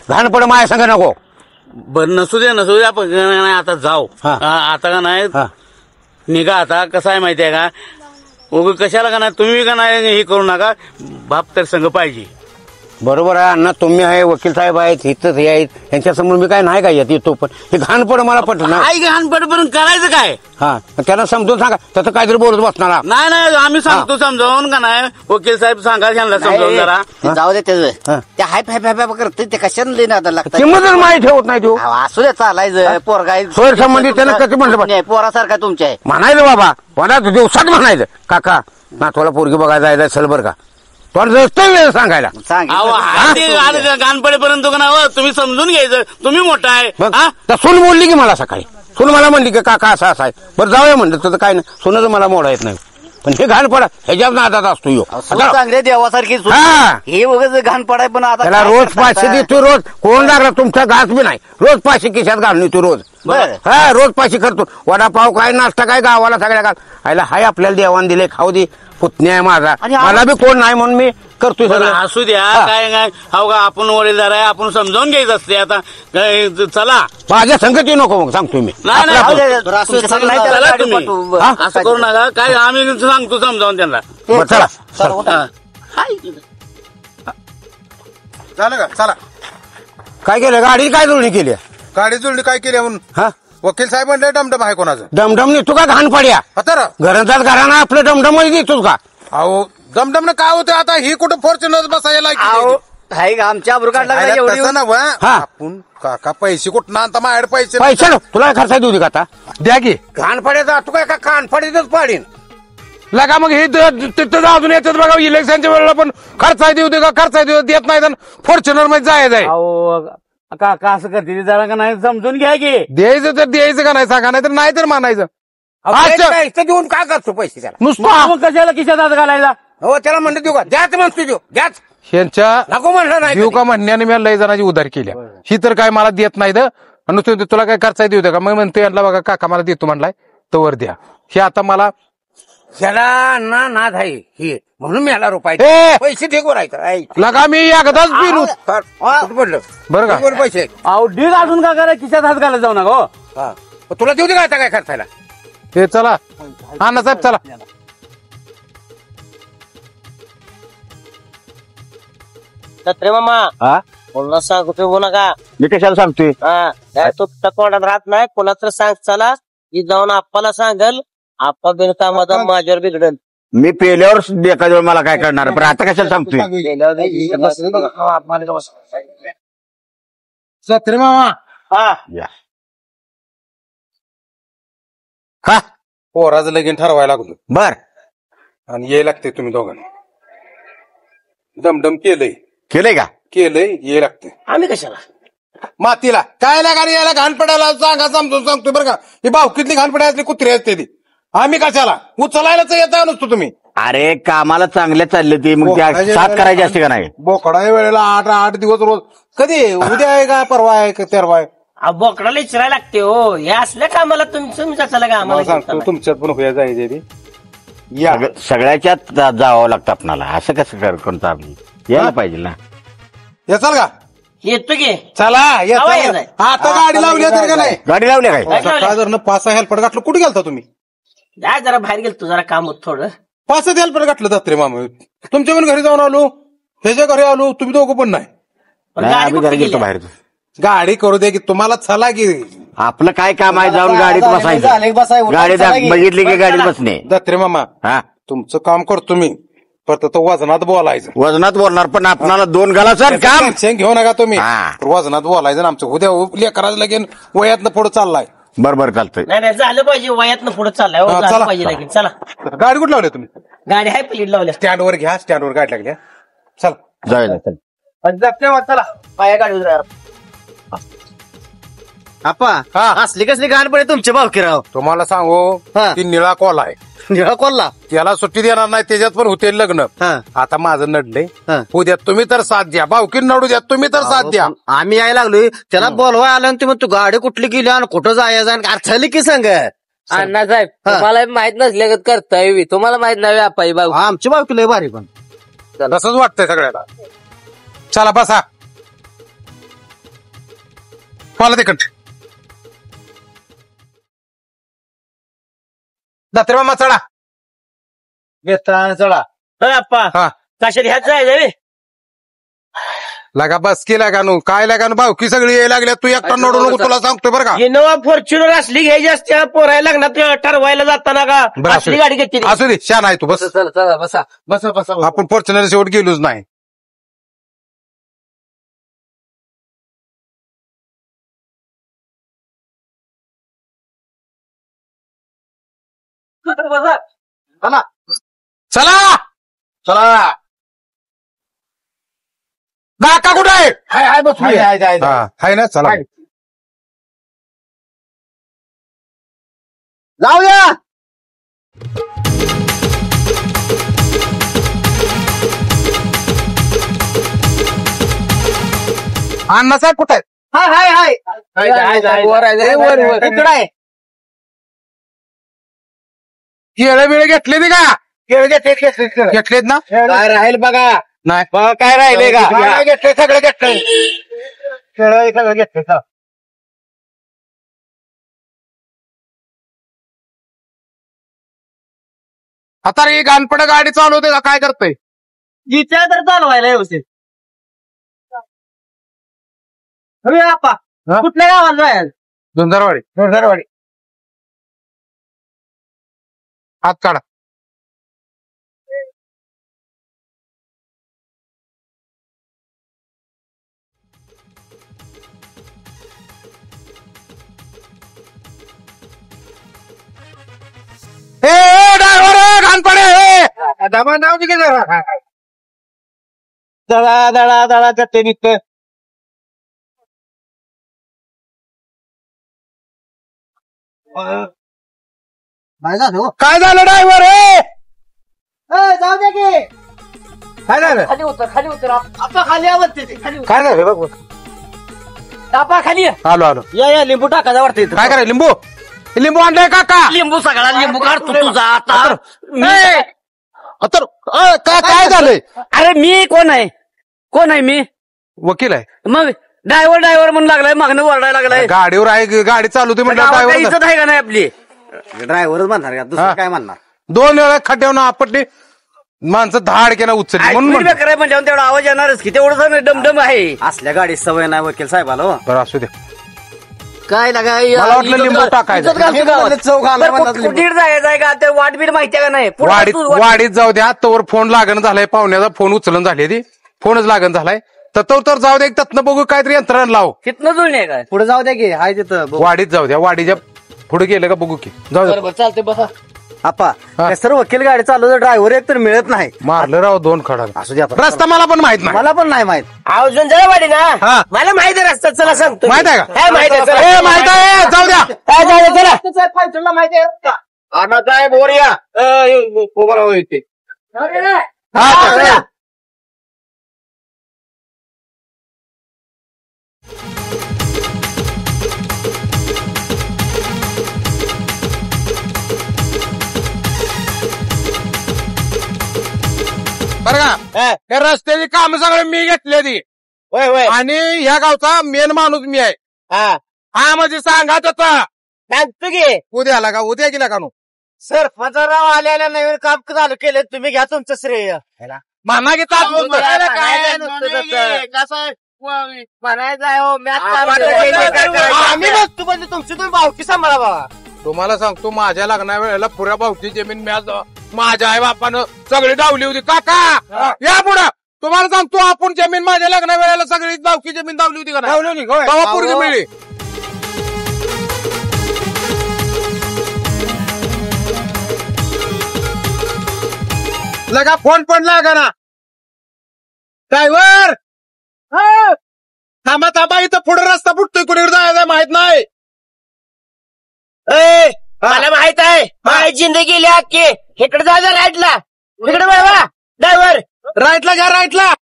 Speaker 7: घाण पड माझ्या संघ नको.
Speaker 10: बरं नसू दे आपण आता जाऊ आता का नाही निघा आता कसं आहे माहितीये का उग कशाला का नाही तुम्ही का नाही हे करू नका बाप तर संघ पाहिजे.
Speaker 7: बरोबर आहे अण्णा तुम्ही आहे वकील साहेब आहेत इथंच हे आहेत यांच्यासमोर मी काय नाही काय येत येतो पण हे घाण पड मला पटणार
Speaker 10: आई घाणपड पण करायचं काय.
Speaker 7: हा त्याला समजून सांगा तसं काहीतरी बोलत बसणार.
Speaker 10: नाही आम्ही सांगतो समजावून का नाही वकील साहेब सांगा त्यांना समजावून जरा.
Speaker 8: जाऊ दे त्याचं ते हाय फॅ करते ते कशाने लिहिणं आता लागतं.
Speaker 7: किंमत माहिती ठेवत नाही तो
Speaker 8: असू दे चालायचं पोरगा
Speaker 7: सोयर संबंधित त्यानं कसं म्हणलं
Speaker 8: पोरासारखा तुमच्या आहे
Speaker 7: म्हणायचं बाबा मला दिवसात म्हणायचं काका नातवाला पोरगी बघायला जायचं चल बरं का तो सांगायला
Speaker 10: घाणपडेपर्यंत का ना तुम्ही समजून घ्यायचं तुम्ही मोठा आहे.
Speaker 7: सून बोलली की मला सकाळी सून मला म्हणली की काका असं आहे बरं जाऊया म्हणलं तर काय नाही सुनाचं मला मोडा येत नाही पण हे घाण पडा ह्याच्यात नादात असतो यो
Speaker 8: चांगले देवासारखी हे वगैरे घाण पडाय पण आता
Speaker 7: त्याला रोज 500 देतो रोज कोण लागला तुमचा घास बी नाही रोज 500 खिशात घालून तू रोज हा रोज 500 करतो वडापाव काय नाश्ता काय गावाला सगळ्या घाल आयला हाय आपल्याला देवान दिले खाऊ दे पुतण्या आहे माझा मला बी कोण नाही म्हणून मी करतोय सगळं.
Speaker 10: असू द्या काय हो का आपण वडीलदार आहे आपण समजावून घ्यायचं असते आता चला
Speaker 7: माझ्या संगती नको मग सांगतो मी
Speaker 10: असं करू नका काय आम्ही सांगतो समजावून त्यांना.
Speaker 7: चला
Speaker 3: झालं का चला
Speaker 7: काय केलं गाडी काय जुळणी केली
Speaker 3: गाडी जुळणी काय केली म्हणून हा वकील साहेब म्हणले डमडम आहे कोणाचं
Speaker 7: डमडम नेतो का घाण पड्या
Speaker 3: आता
Speaker 7: घरात घराना आपलं डमडम देतोस का.
Speaker 3: अहो दमदम काय होतं आता ही कुठं फॉर्च्युनर बसायला
Speaker 8: हाय का आमच्या आबरू काढला
Speaker 3: अरे
Speaker 8: एवढी
Speaker 3: तसं ना वा.
Speaker 7: हा.
Speaker 3: आपण काका पैसे कुठं आणता माझ्याकडे पैसे
Speaker 7: पैसे तुला खर्च देऊ दे का आता द्या की
Speaker 3: कानफाड्याचा तू काय का कानफाडीतच पाडीन
Speaker 7: लगा मग हे तिथं अजून येतात बघा इलेक्शनच्या वेळेला पण खर्च देऊ दे का खर्च देत नाही तर फॉर्च्युनर मध्ये जायचं आहे
Speaker 10: अहो काका असं करते जरा का नाही समजून घ्या की
Speaker 7: द्यायचं तर द्यायचं का नाही सांगा नाही तर नाही तर मानायचं
Speaker 3: पैसे देऊन काय करतो पैसे त्याला
Speaker 7: नुसतं
Speaker 10: मग कशाला खिशात हात घालायला
Speaker 3: हो त्याला म्हणलं देऊ का द्याच म्हणतो देऊ द्याच
Speaker 7: ह्यांच्या
Speaker 3: नको म्हणलं नाही
Speaker 7: देऊ का म्हणण्याने मी लय जणांची उधार केल्या ही तर काय मला देत नाही तर नुसतं तुला काय खर्च देऊ दे का मग म्हणतो यांना बघा काका मला देतो म्हणलाय तवर द्या हे आता मला
Speaker 3: त्याला ना नाद आहे हे म्हणून मी याला
Speaker 7: ए!
Speaker 3: रुपये पैसे दे गोरायचं
Speaker 7: लगा मी एकदाच पिलो
Speaker 3: पडलं
Speaker 7: बरं का
Speaker 3: वर पैसे
Speaker 10: अहो ढीग अजून का करा खिशात हात घालत जाऊ नका हो
Speaker 3: हा. तुला देऊ दे का आता काय खर्चायला
Speaker 7: हे चला अण्णासाहेब चला
Speaker 5: दत्रे मामा
Speaker 7: हा
Speaker 5: कोणाला सांगतो नका
Speaker 7: मी कशाला सांगतोय
Speaker 5: हा तो तोंडात राहत नाही कोणाला तर सांग चला की जाऊन आप्पाला सांगल आप्पा बिनकामाचा माझ्यावर बिघडल
Speaker 7: मी पेल्यावर एखाद्या मला काय करणार पण आता कशाला सांगतोय
Speaker 3: सत्रे मामा
Speaker 7: हा
Speaker 3: पोराचं लगीन ठरवायला लागलो
Speaker 7: बर
Speaker 3: आणि याय लागते तुम्ही दोघांनी दमदम
Speaker 7: केलंय का
Speaker 3: केलंय ये लागते
Speaker 5: आम्ही कशाला
Speaker 3: मातीला काय लागा रे याला घाण पडायला सांगा समजून सांगतोय बरं का ही भावकीतली घाण पडायची कुत्री असते ती आम्ही कशाला उचलायलाच येता नसतो तुम्ही
Speaker 7: अरे कामाला चांगले चालले ते मग त्या साथ करायची असते का नाही
Speaker 3: बोकडा वेळेला 8 दिवस रोज कधी उद्या आहे का परवा आहे का तेरवा आहे
Speaker 5: बोकडाला इचरायला लागते हो हे असल्या कामाला तुम्ही जाचाला का
Speaker 3: मला
Speaker 5: आम्हाला
Speaker 3: सांगतो तुमच्यात पण होया जायचे या
Speaker 7: सगळ्याच्यात जावं लागतं आपणाला असं कसं कोणतं आपली यायला पाहिजे ना
Speaker 3: येचाल का
Speaker 5: येतो की
Speaker 3: चला
Speaker 5: केव्हा
Speaker 3: येचाल.
Speaker 5: यायचंय?
Speaker 3: आता गाडी लावली तर का नाही
Speaker 7: गाडी लावल्या काय
Speaker 5: काय लावलंय?
Speaker 3: सकाळ जर 5 हेल्पट घातलं कुठे गेलता तुम्ही
Speaker 5: जा जरा बाहेर गेलतो जरा काम होत थोडं
Speaker 3: 5 हेल्पट घातलं दत्रे मामा तुमच्या पण घरी जाऊन आलो ह्याच्या घरी आलो तुम्ही दोघं पण नाही
Speaker 5: पण
Speaker 7: नाही,
Speaker 5: गाडी
Speaker 7: आम्ही
Speaker 5: कुठे
Speaker 7: जरा गेलतो
Speaker 5: गेली?
Speaker 7: बाहेर
Speaker 3: गाडी करू दे की तुम्हाला चला की
Speaker 7: आपलं काय काम आहे जाऊन गाडीत बसायचं गाडीत बघितली की गाडीत बसणे
Speaker 3: दत्रे मामा
Speaker 7: हा
Speaker 3: तुमचं काम करतो मी परत तो वजनात बोलायचं
Speaker 7: वजनात बोलणार पण आपणाला 2 गालाचं काम
Speaker 3: टेन्शन घेऊ नका तुम्ही
Speaker 7: हा.
Speaker 3: वजनात बोलायचं ना आमचं उद्या लेकराचं लगेन वयातनं पुढे चाललाय
Speaker 7: बरोबर चालतंय
Speaker 5: नाही नाही झालं पाहिजे वयातनं पुढे चाललाय हो,
Speaker 3: हा,
Speaker 5: झालं
Speaker 3: चला.
Speaker 5: पाहिजे लगीन चला
Speaker 3: गाडी कुठे लावली तुम्ही
Speaker 5: गाडी आहे प्लेट लावल्या
Speaker 3: स्टँडवर घ्या स्टँडवर गाडी लागल्या चला
Speaker 7: जाऊया
Speaker 5: चला पाया गाडी
Speaker 8: आपा
Speaker 3: हा.
Speaker 8: असली कसली घाण पडे तुमचे भावकीराव
Speaker 3: तुम्हाला सांगू
Speaker 8: हा.
Speaker 3: ती निळा कॉल आहे
Speaker 8: निळा कोल्ला
Speaker 3: त्याला सुट्टी देणार नाही त्याच्यात पण होते लग्न
Speaker 8: हा.
Speaker 3: आता माझं नडलंय
Speaker 8: हा.
Speaker 3: उद्या तुम्ही तर साथ द्या भावकी नडू द्या तुम्ही तर साथ द्या
Speaker 8: आम्ही यायला लागलोय त्याला बोलवाय आलं आणि तुम्ही तू गाडी कुठली गेली आणि कुठं जायचं आणि अर्थाली की सांग
Speaker 11: अण्णासाहेब
Speaker 8: हा.
Speaker 11: तुम्हाला माहित नसल्या करताय तुम्हाला माहित नाही व्यापारी बाबू
Speaker 8: आमची भावकी लय भारी पण
Speaker 3: तसंच वाटतंय सगळ्याला चला बसा मला तिकट दत्रे मामा चढा
Speaker 8: चढा
Speaker 5: अप्पा
Speaker 3: हा
Speaker 5: कशात ह्याच जायचं
Speaker 3: लागा बस की लागा नु काय लागा नु भावकी सगळी यायला लागल्या तू एकटा नडू नको तुला सांगतोय बरं का
Speaker 5: इनोवा फॉर्च्युनर असली घ्यायची असते पोरायला लग्नात ठरवायला जाताना का
Speaker 3: बरं, असू
Speaker 5: असली
Speaker 3: दे.
Speaker 5: गाडी घेतली
Speaker 3: असू दे छान आहे तू बस
Speaker 11: चला चला बसा
Speaker 8: बसा बसा
Speaker 3: आपण फॉर्च्युनर शेवट गेलोच नाही चला
Speaker 8: चला
Speaker 3: काका कुठे आहे
Speaker 8: हाय बसू
Speaker 3: हा, आहे ना चला
Speaker 8: जाऊया
Speaker 3: अण्णासाहेब कुठे आहेत
Speaker 8: हाय हाय हाय
Speaker 11: वर आहे, वर, वर.
Speaker 8: इकडं आहे
Speaker 3: केळं बिळे घेतले ते का
Speaker 8: केळ घेतले
Speaker 3: घेतलेत ना
Speaker 8: काय राहील बघा
Speaker 3: नाही
Speaker 8: बघा काय राहिले का
Speaker 3: घेतले सगळं घेतलंय
Speaker 8: केळ सगळं घेतले
Speaker 3: आता रे गानपड गाडी चालवते का काय करतोय
Speaker 5: जिथे तर चालवायला व्यवस्थित आपा
Speaker 3: हा?
Speaker 5: कुठल्या गावाला जायचं
Speaker 3: धुंदरवाडी हात काढा
Speaker 8: दमा नाव की जरा दळा दळा दळा जाते निघत
Speaker 3: काय झालं ड्रायव्हर
Speaker 8: जाऊ दे की
Speaker 3: काय झालं
Speaker 5: खाली उतर आपा खाली आवडते ते खाली
Speaker 3: काय झालं बघ
Speaker 5: आपा खाली
Speaker 3: आलो आलो
Speaker 8: या लिंबू टाकायचा वाटतं
Speaker 3: काय करायचं लिंबू आणलाय काका
Speaker 5: लिंबू सगळा लिंबू काढतो तुझा आता
Speaker 3: तर काय झालंय
Speaker 8: अरे मी कोण आहे मी
Speaker 3: वकील आहे
Speaker 8: मग ड्रायव्हर म्हणून लागलाय मागणं ओरडायला लागलाय
Speaker 3: गाडीवर आहे गाडी चालू होती म्हटलं
Speaker 8: गावात काही
Speaker 3: ड्रायव्हर
Speaker 8: इज्जत आहे का नाही आपली ड्रायव्हरच म्हणणार का दुसरं काय म्हणणार
Speaker 3: 2 वेळा खड्ड्यावर आपटली माणसं धाड केला उचलली म्हणून म्हणलं.
Speaker 8: करायला म्हणजे तेवढा आवाज येणारच की तेवढं डमडम आहे असल्या गाडी सवय नाही वकील साहेबाला हो.
Speaker 3: बरं असू दे
Speaker 8: काय लागा
Speaker 3: मला वाटलं लिंबू टाकायचं
Speaker 8: कुठे जायचंय का ते वाट बीट माहिती का नाही
Speaker 3: वाडीत जाऊ द्या तोवर फोन लागण झालाय पाहुण्याचा फोन उचलून झाली ती फोनच लागण झालाय तर जाऊ द्या त्यातनं बघू काहीतरी यंत्रणा लाव
Speaker 8: तिथनं जुळणे काय पुढे जाऊ द्या की हाय तिथं
Speaker 3: वाडीत जाऊ द्या वाडीच्या पुढे गेलं का बघू की जाऊ द्या
Speaker 5: चालते बसा
Speaker 8: आपा सर वकील गाडी चालवतो ड्रायव्हर एक तर मिळत नाही
Speaker 3: मारलं राव 2 खडा
Speaker 8: असू द्या
Speaker 3: रस्ता मला पण माहित नाही
Speaker 8: मला पण नाही माहित
Speaker 5: अजून जरा वाडी ना मला माहिती आहे रस्ता चला सांगतो
Speaker 3: माहित आहे का
Speaker 5: माहित आहे
Speaker 3: माहित आहे जाऊ द्या
Speaker 5: चला माहिती आहे
Speaker 4: अण्णासाहेब बोरिया उभा राहू इथे
Speaker 3: बरं का त्या रस्त्याची काम सगळे मी घेतली आणि ह्या गावचा मेन माणूस मी आहे हा म्हणजे सांगा त्याचा
Speaker 5: सांगतो की
Speaker 3: उद्या आला का उद्या गेला का नो
Speaker 8: सरपंचराव आलेल्या नवीन काम चालू केलं तुम्ही घ्या तुमचं श्रेय
Speaker 3: माना घेता
Speaker 8: आम्ही बघतो म्हणजे तुमची तुम्ही भावकी सांभाळा बाबा
Speaker 3: तुम्हाला सांगतो माझ्या लग्ना वेळेला पुऱ्या भावची जमीन माझ्या आई बापानं सगळी डावली होती काका या पुढं तुम्हाला सांगतो आपण जमीन माझ्या लग्ना वेळेला सगळी भावकी जमीन दावली होती का नाही तेव्हा पोरगी मिळली लगा फोन पण लागा ना ड्रायव्हर थांबा इथं पुढे रस्ता फुटतोय कुणीकडे जायचं माहित नाही
Speaker 5: मला माहित आहे माझी जिंदगी गेली अख्खी इकडे जा राईटला इकडे बघा ड्रायव्हर
Speaker 3: राईटला घ्या राईटला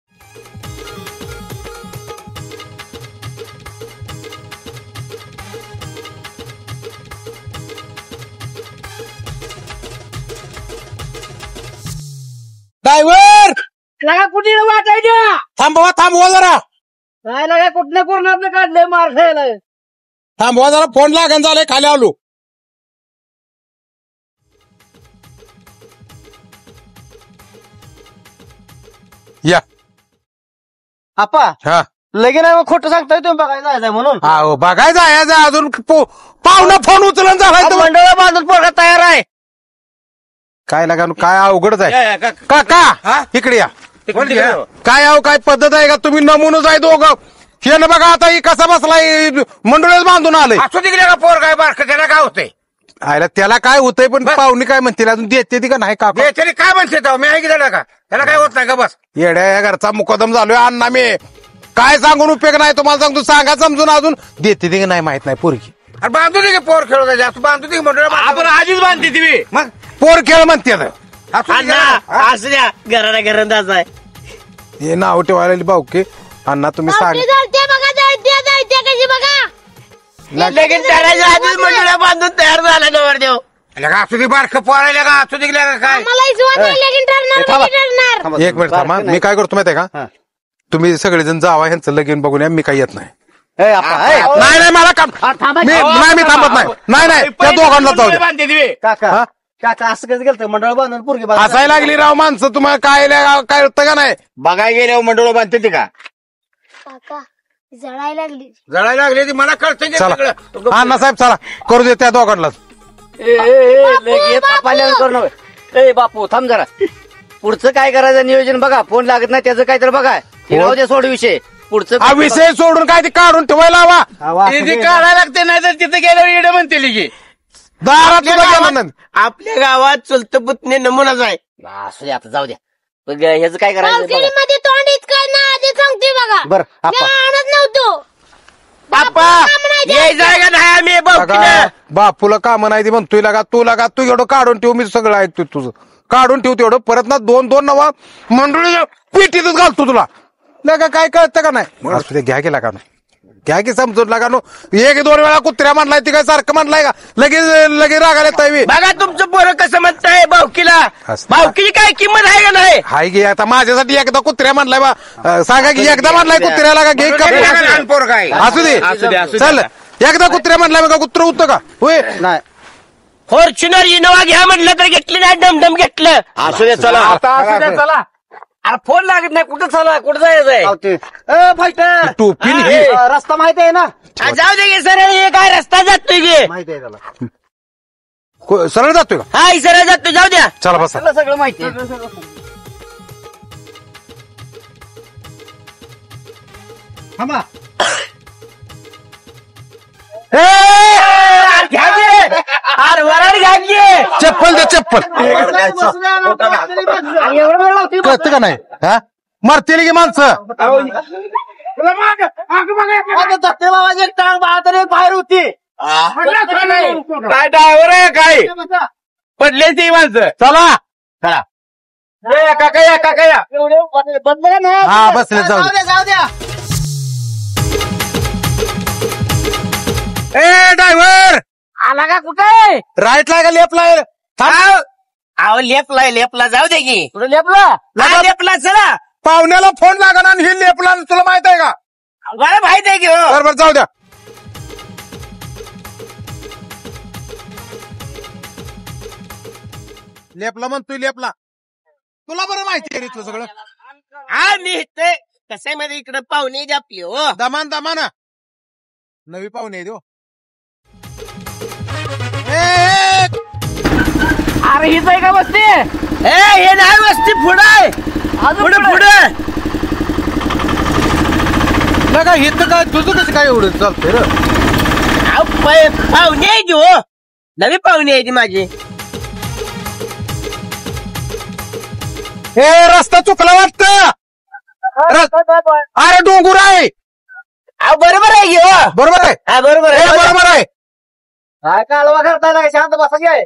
Speaker 3: ड्रायव्हर
Speaker 8: लगा कुठे वाटायच्या
Speaker 3: थांबवा जरा
Speaker 8: काय लागा कुठनं कोणाचं काढलंय मार खायला
Speaker 3: थांबवा जरा फोन लागण झालंय खाली आलो या
Speaker 8: आपा
Speaker 3: हा
Speaker 8: लगेच नाही मग खोटं सांगताय तुम्ही बघायला जायचंय म्हणून
Speaker 3: हो बघायचं आहे अजून पाहुणा फोन उचलून झालाय तर
Speaker 8: मंडळ बांधून पोरगा तयार आहे
Speaker 3: काय लागा काय अवघडच आहे काका इकडे या काय आहो काय पद्धत आहे का तुम्ही नमुनच आहे दोघं हे ना बघा आता ही कसा बसलाय मंडळच बांधून आलंय
Speaker 8: असू तिकडे का पोर काय बारक त्याला काय होतंय
Speaker 3: आयला त्याला काय होतंय पण पाहुणे काय म्हणतील अजून देते ती का नाही का
Speaker 8: त्याने काय म्हणते मी ऐकलं का त्याला काय होत नाही का बस
Speaker 3: येड्या या घरचा मुकदम झालोय अण्णा मी काय सांगून उपयोग नाही तुम्हाला सांगतो सांगा समजून अजून देते ती का नाही माहित नाही पोरगी
Speaker 8: अरे बांधू दे पोर खेळू जास्त बांधू दे मंडळ आपण आधीच बांधते ती
Speaker 3: मग पोर खेळ म्हणते
Speaker 5: असू द्या घराला घरंदाज आहे
Speaker 3: हे नाव ठेवायला भाऊके अण्णा तुम्ही सांग
Speaker 6: कशी बघा
Speaker 5: लगेच करायच्या आधीच मंडळ बांधून तयार झाला नवर देव
Speaker 8: असू दे बारक पोरायला का असू दे काय
Speaker 3: एक मिनिट थांबा मी काय करतो माहिती आहे का तुम्ही सगळेजण जावा ह्यांचं लगीन बघून या मी काही येत नाही नाही मला काम मी थांबत नाही त्या दोघांना जाऊ द्या
Speaker 8: काका काका असं कसं गेलं मंडळ बांधून पोरगी
Speaker 3: हसायला लागली राव माणसं तुम्हाला काय होतं का नाही
Speaker 8: बघाय गेले मंडळ बांधते ती का
Speaker 6: काका जळायला लागली
Speaker 8: जळायला लागली ती मला कळतं
Speaker 3: चला अण्णा साहेब चला करू दे त्या दोघांनाच
Speaker 8: ए बापू थांब जरा पुढचं काय करायचं नियोजन बघा फोन लागत नाही त्याचं काय तर बघा राहू दे सोड विषय पुढचं
Speaker 3: विषय सोडून काय ते काढून ठेवायला हवा
Speaker 8: काढायला लागते नाही तर तिथे गेल्यावर येणं म्हणते की
Speaker 3: दारात सुद्धा गेलं नाही
Speaker 5: आपल्या गावात चुलत पुतणे नमुनाच आहे
Speaker 8: असू दे आता जाऊ द्या मग ह्याचं काय करायचं बघा.
Speaker 6: पावसाळ्यामध्ये तोंडीच काय ना आधी सांगते बघा
Speaker 8: बरं
Speaker 6: मी
Speaker 8: आपा
Speaker 6: आणत नव्हतो
Speaker 5: बाप्पा ये जायगा नाही आम्ही
Speaker 3: लगा, बापूला काम नाही ती म्हणतोय लगा तू एवढं काढून ठेव मी सगळं ऐकतोय तुझं काढून ठेव तेवढं परत ना दोन नवा मंडळी पिटीतच घालतो तुला लगा काय कळतं का नाही असू दे घ्या की लागा घ्या की समजून लागा नो एक दोन वेळा कुत्र्या म्हणलाय ती काय सारखं म्हणलाय का लगेच रागायला येताय
Speaker 5: बघा तुमचं पोरं कसं म्हणताय भावकीला भावकीची काय किंमत आहे का नाही
Speaker 3: हाय गे आता माझ्यासाठी एकदा कुत्र्या म्हणलाय बा सांगा की एकदा म्हणलाय कुत्र्याला का घे का असू दे चल एकदा कुत्र्या म्हणलाय का कुत्र होतं का होय
Speaker 8: नाही
Speaker 5: फॉर्च्युनर इनोवा घ्या म्हटलं तर घेतली नाही डमडम घेतलं
Speaker 8: असू दे चला
Speaker 5: चला अरे फोन लागत नाही कुठं चला कुठं जायचंय
Speaker 3: टोपी ही
Speaker 8: रस्ता माहिती आहे ना
Speaker 5: जाऊ दे सर हे काय रस्ता जातोय गे
Speaker 8: माहिती आहे त्याला
Speaker 3: सरळ जातोय का
Speaker 5: हा सरळ जातोय जाऊ द्या
Speaker 3: चला बसा
Speaker 8: त्याला सगळं माहिती आहे
Speaker 5: घ्या गे अरे वराड घ्या गे
Speaker 3: चप्पल दे चप्पल कळतं का नाही हा मारतील की माणसं
Speaker 8: बाबाची टांग बाहेर बाहेर होती
Speaker 5: काय ड्रायव्हर आहे काय पडले ती माणसं चला काका
Speaker 3: हा बसले जाऊ दे.
Speaker 8: जाऊ द्या
Speaker 3: ए ड्रायव्हर
Speaker 5: आला का कुठे
Speaker 3: राईट ला का लेफ्ट ला
Speaker 5: अहो लेपला जाऊ दे की कुठं लेपला चला
Speaker 3: पाहुण्याला फोन लागणार आणि ही लेपला तुला माहित आहे का
Speaker 5: मला माहित आहे की हो
Speaker 3: बरोबर जाऊ द्या लेपला म्हणतोय लेपला तुला बरं माहिती आहे इथलं सगळं
Speaker 5: हा मी ते कसं मध्ये इकडे पाहुणे आपली हो
Speaker 3: दमान नवी पाहुणे आहे देऊ
Speaker 5: अरे हीच आहे का वस्ती हे नाही वस्ती पुढे पुढे
Speaker 3: का इथं काय तुझं कसं काय एवढं चालतंय रे
Speaker 5: पाहुणे आहे की हो नवी पाहुणे आहे ती माझी
Speaker 3: हे रस्ता चुकला वाटतं अरे डोंगर आहे
Speaker 5: बरोबर आहे की हो
Speaker 3: बरोबर आहे
Speaker 5: हा बरोबर आहे
Speaker 3: बरोबर आहे
Speaker 8: काय कालवा करताय ना शांत बसा घ्याय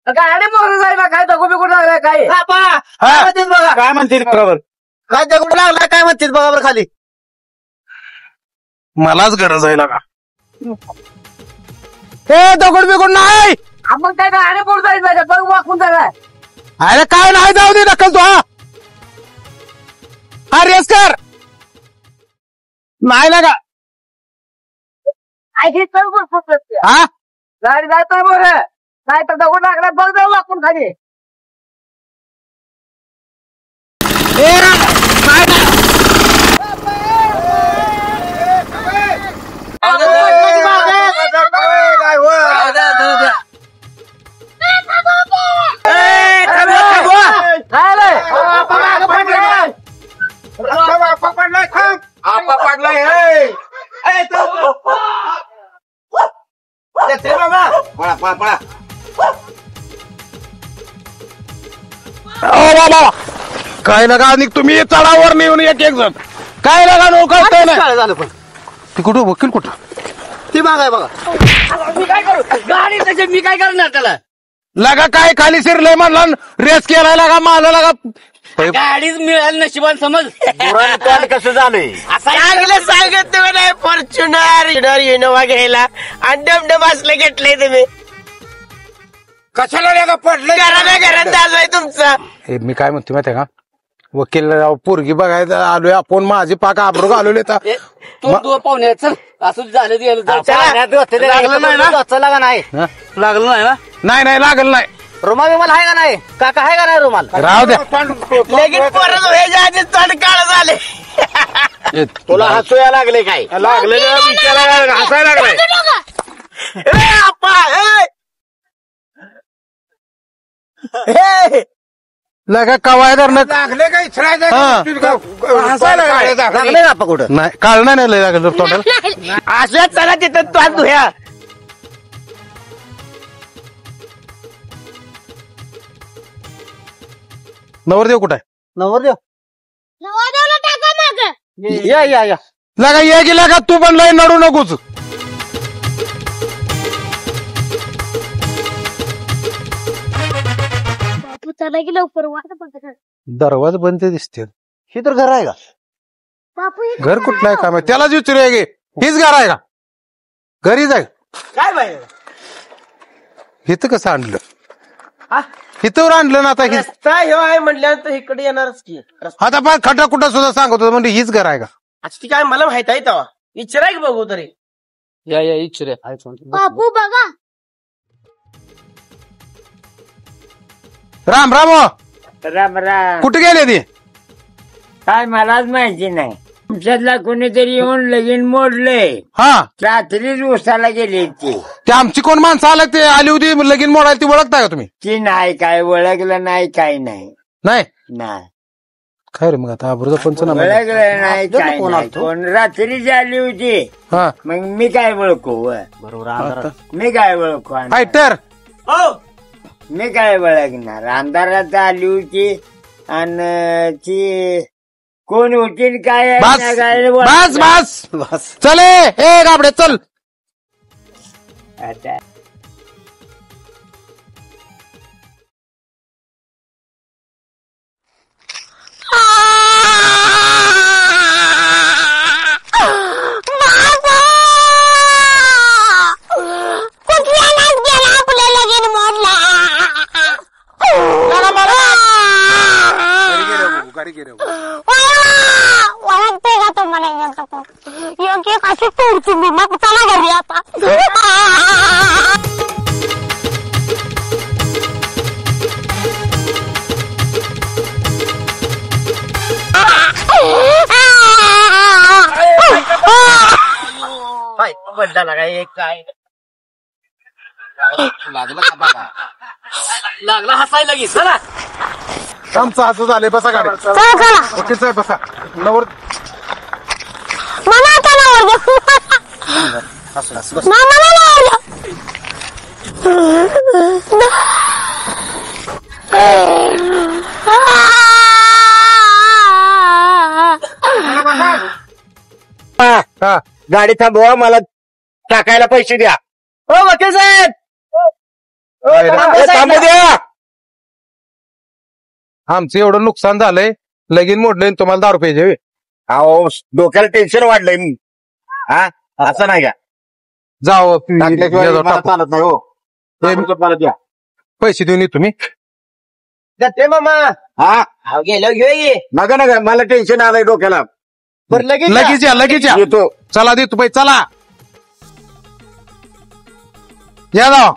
Speaker 5: गाडी मोर जाईल काय दगू बिगून लागलाय काय
Speaker 8: काय म्हणतील बरोबर काय दगड लागला काय म्हणतील बघा बरं खाली
Speaker 3: मलाच गरज आहे लागा हे दगड बिगड नाही
Speaker 5: आपण काय गाडी मोर जाईल बघ वाकून जाणार
Speaker 3: अरे काय नाही जाऊ दे ढकल तू हा रेस कर नाही लागा हा
Speaker 5: गाडी जायचंय मोर काय तर दगड लागला बघ जाऊ वाकून खाली
Speaker 3: काय लगा आणि तुम्ही चढावर नेऊन एक जण काय लगा नो कळतंय ना
Speaker 8: काय झालं पण
Speaker 3: ती कुठं वकील कुठं
Speaker 8: ती बघाय बघा
Speaker 5: मी काय करू गाडी त्याच्या मी काय करणार त्याला
Speaker 3: लगा काय खाली शिरलंय म्हणला रेस केलाय लागा मला लागा
Speaker 5: गाडीच मिळाली नशिबान समज
Speaker 8: कसं झालंय
Speaker 5: चांगलं सांगत तुम्ही नाही फॉर्च्युनर इनोवा घ्यायला आणि डमडम असलं घेतलंय तुम्ही
Speaker 3: कशाला पडलं
Speaker 5: घरात चालू तुमचं
Speaker 3: मी काय म्हणतो माहिती का वकील पोरगी बघायला आलोय आपण माझी पाक आबरू घालवले
Speaker 8: तू पाहुणे चल असं झालं
Speaker 3: लागलं नाही ना?
Speaker 8: लागा नाही
Speaker 3: लागलं नाही ना नाही लागलं नाही
Speaker 8: रुमाल विमाल आहे का नाही काका आहे का नाही रुमाल
Speaker 3: राहू द्या
Speaker 5: लगेच परत व्हायच्या आधी तड काळ झाले
Speaker 8: तुला हसूया लागले काय
Speaker 3: लागले हसायला लागलाय लगा कवाय धरणं लागले काय
Speaker 8: लागले का कुठं
Speaker 3: नाही काळ नाही लय लागलं तोंडाला
Speaker 5: असं चला तिथं तोंड धुया
Speaker 3: नवरदेव कुठं आहे?
Speaker 8: नवरदेव
Speaker 6: नवरदेवला टाका माग.
Speaker 8: या या या
Speaker 3: लगा ये गेला का तू पण लय नडू नकोच.
Speaker 6: बापू चला की लवकर वाट बघा.
Speaker 3: दरवाजा बंद दिसते.
Speaker 8: हे तर घर आहे का?
Speaker 6: बापू हे
Speaker 3: घर कुठलं आहे काम आहे त्यालाच विचारूया गे. हीच घर आहे का? घरी जाय.
Speaker 5: काय बाई
Speaker 3: इथं कसं आणलं? इथं आणलं ना आता हे.
Speaker 5: रस्ता ह्यो आहे म्हटल्यानंतर इकडे येणारच की रस्ता.
Speaker 3: आता पण खटा कुठं सुद्धा सांगत होता म्हणजे हीच घर आहे का?
Speaker 5: आता ती काय मला माहित आहे तेव्हा विचाराय की बघू तरी.
Speaker 11: या या इच्छुरे
Speaker 6: बापू बघा.
Speaker 3: राम राम हो.
Speaker 12: राम राम.
Speaker 3: कुठे गेले ती?
Speaker 12: काय मलाच माहिती नाही. तुमच्यातला कोणीतरी येऊन लगीन मोडले.
Speaker 3: हा
Speaker 12: रात्रीच उसाला गेले
Speaker 3: ते आमची कोण माणसं आली होती लगीन मोडायला ती ओळखताय का तुम्ही?
Speaker 12: ती नाही काय ओळखलं नाही काय नाही.
Speaker 3: नाही
Speaker 12: नाही
Speaker 3: काय रे मग आता आबरूचा पंचनामा
Speaker 12: ओळखलं नाही काय नाही. कोण रात्रीच आली होती.
Speaker 3: हा
Speaker 12: मग मी काय ओळखू
Speaker 8: बरोबर
Speaker 12: मी काय ओळखू
Speaker 3: फायटर.
Speaker 5: हो
Speaker 12: मी काय ओळखणार. अंधारात आली होती आणि ती कोण होती काय
Speaker 3: बस
Speaker 12: नाही काय
Speaker 3: बस
Speaker 12: ओळखलं.
Speaker 3: बस चले ए गाबडे चल.
Speaker 12: आता
Speaker 6: योग्य अशी तोडची मी मग चला घरी आता.
Speaker 5: बदला काय काय लागला हसायला की चला.
Speaker 3: आमचं असं झालंय बसा गाडी.
Speaker 6: चला चला
Speaker 3: ओके साहेब बसा. नवर
Speaker 6: मला आता नवरदेव. मला नवरदेव.
Speaker 4: गाडी थांबवा मला टाकायला पैसे द्या.
Speaker 5: हो वकील साहेब
Speaker 4: थांबू द्या.
Speaker 3: आमचं एवढं नुकसान झालंय लगीन मोडलंय तुम्हाला दारू पाहिजे.
Speaker 4: अहो डोक्याला टेन्शन वाढलंय मी. हा असं नाही का?
Speaker 3: जाओ
Speaker 4: चालत नाही हो. मला द्या
Speaker 3: पैसे देऊन तुम्ही
Speaker 5: दत्ते मामा
Speaker 4: हा
Speaker 5: गेलो घेऊ ये.
Speaker 4: नका नका मला टेन्शन आलंय डोक्याला.
Speaker 5: बरं लगेच
Speaker 3: लगेच या लगेच या.
Speaker 4: येतो.
Speaker 3: चला देतो पैसे चला या जाओ.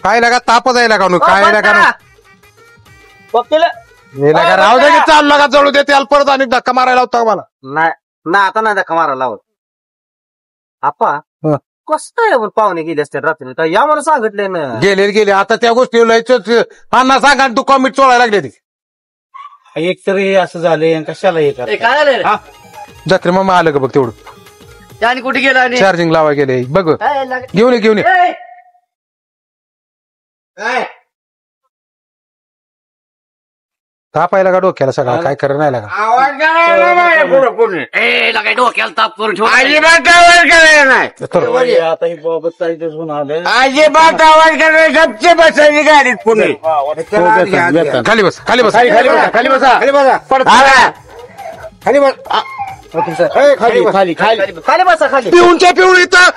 Speaker 3: काय लागा तापच आहे लागा काय लागा
Speaker 5: वकील
Speaker 3: राहू दे की चालू लागा जळू दे त्याला परत आणि धक्का मारायला होता मला.
Speaker 8: नाही ना आता नाही धक्का मारायला लावत. आपा कसं काय पाहुणे गेले असते रात्री तर या मला सांगितलंय ना.
Speaker 3: गेले आता त्या गोष्टी अण्णा सांगा तू कॉमिट चोळायला लागले ते.
Speaker 8: एक तरी असं झालंय कशाला हे
Speaker 5: काय झालं
Speaker 3: जत्रे मामा आलं का बघ तेवढं.
Speaker 5: त्याने कुठे गेला आणि
Speaker 3: चार्जिंग लावा गेले बघ. घेऊन ये घेऊन ये. ताप आहे का डोक्याला सगळा काय करत नाही लागा.
Speaker 4: आवाज
Speaker 5: डोक्याला ताप करून ठेव.
Speaker 4: अजिबात आवाज करायला नाही.
Speaker 8: आता ही बाबत होऊन
Speaker 4: अजिबात आवाज करायला गपचे बसायची गाडीत पुणे.
Speaker 3: खाली बस खाली बस
Speaker 4: खाली बसा खाली बसा खाली बसा खाली बस.
Speaker 8: खाली खाली खाली खाली बसा खाली.
Speaker 3: पिऊनच्या पिऊन इथं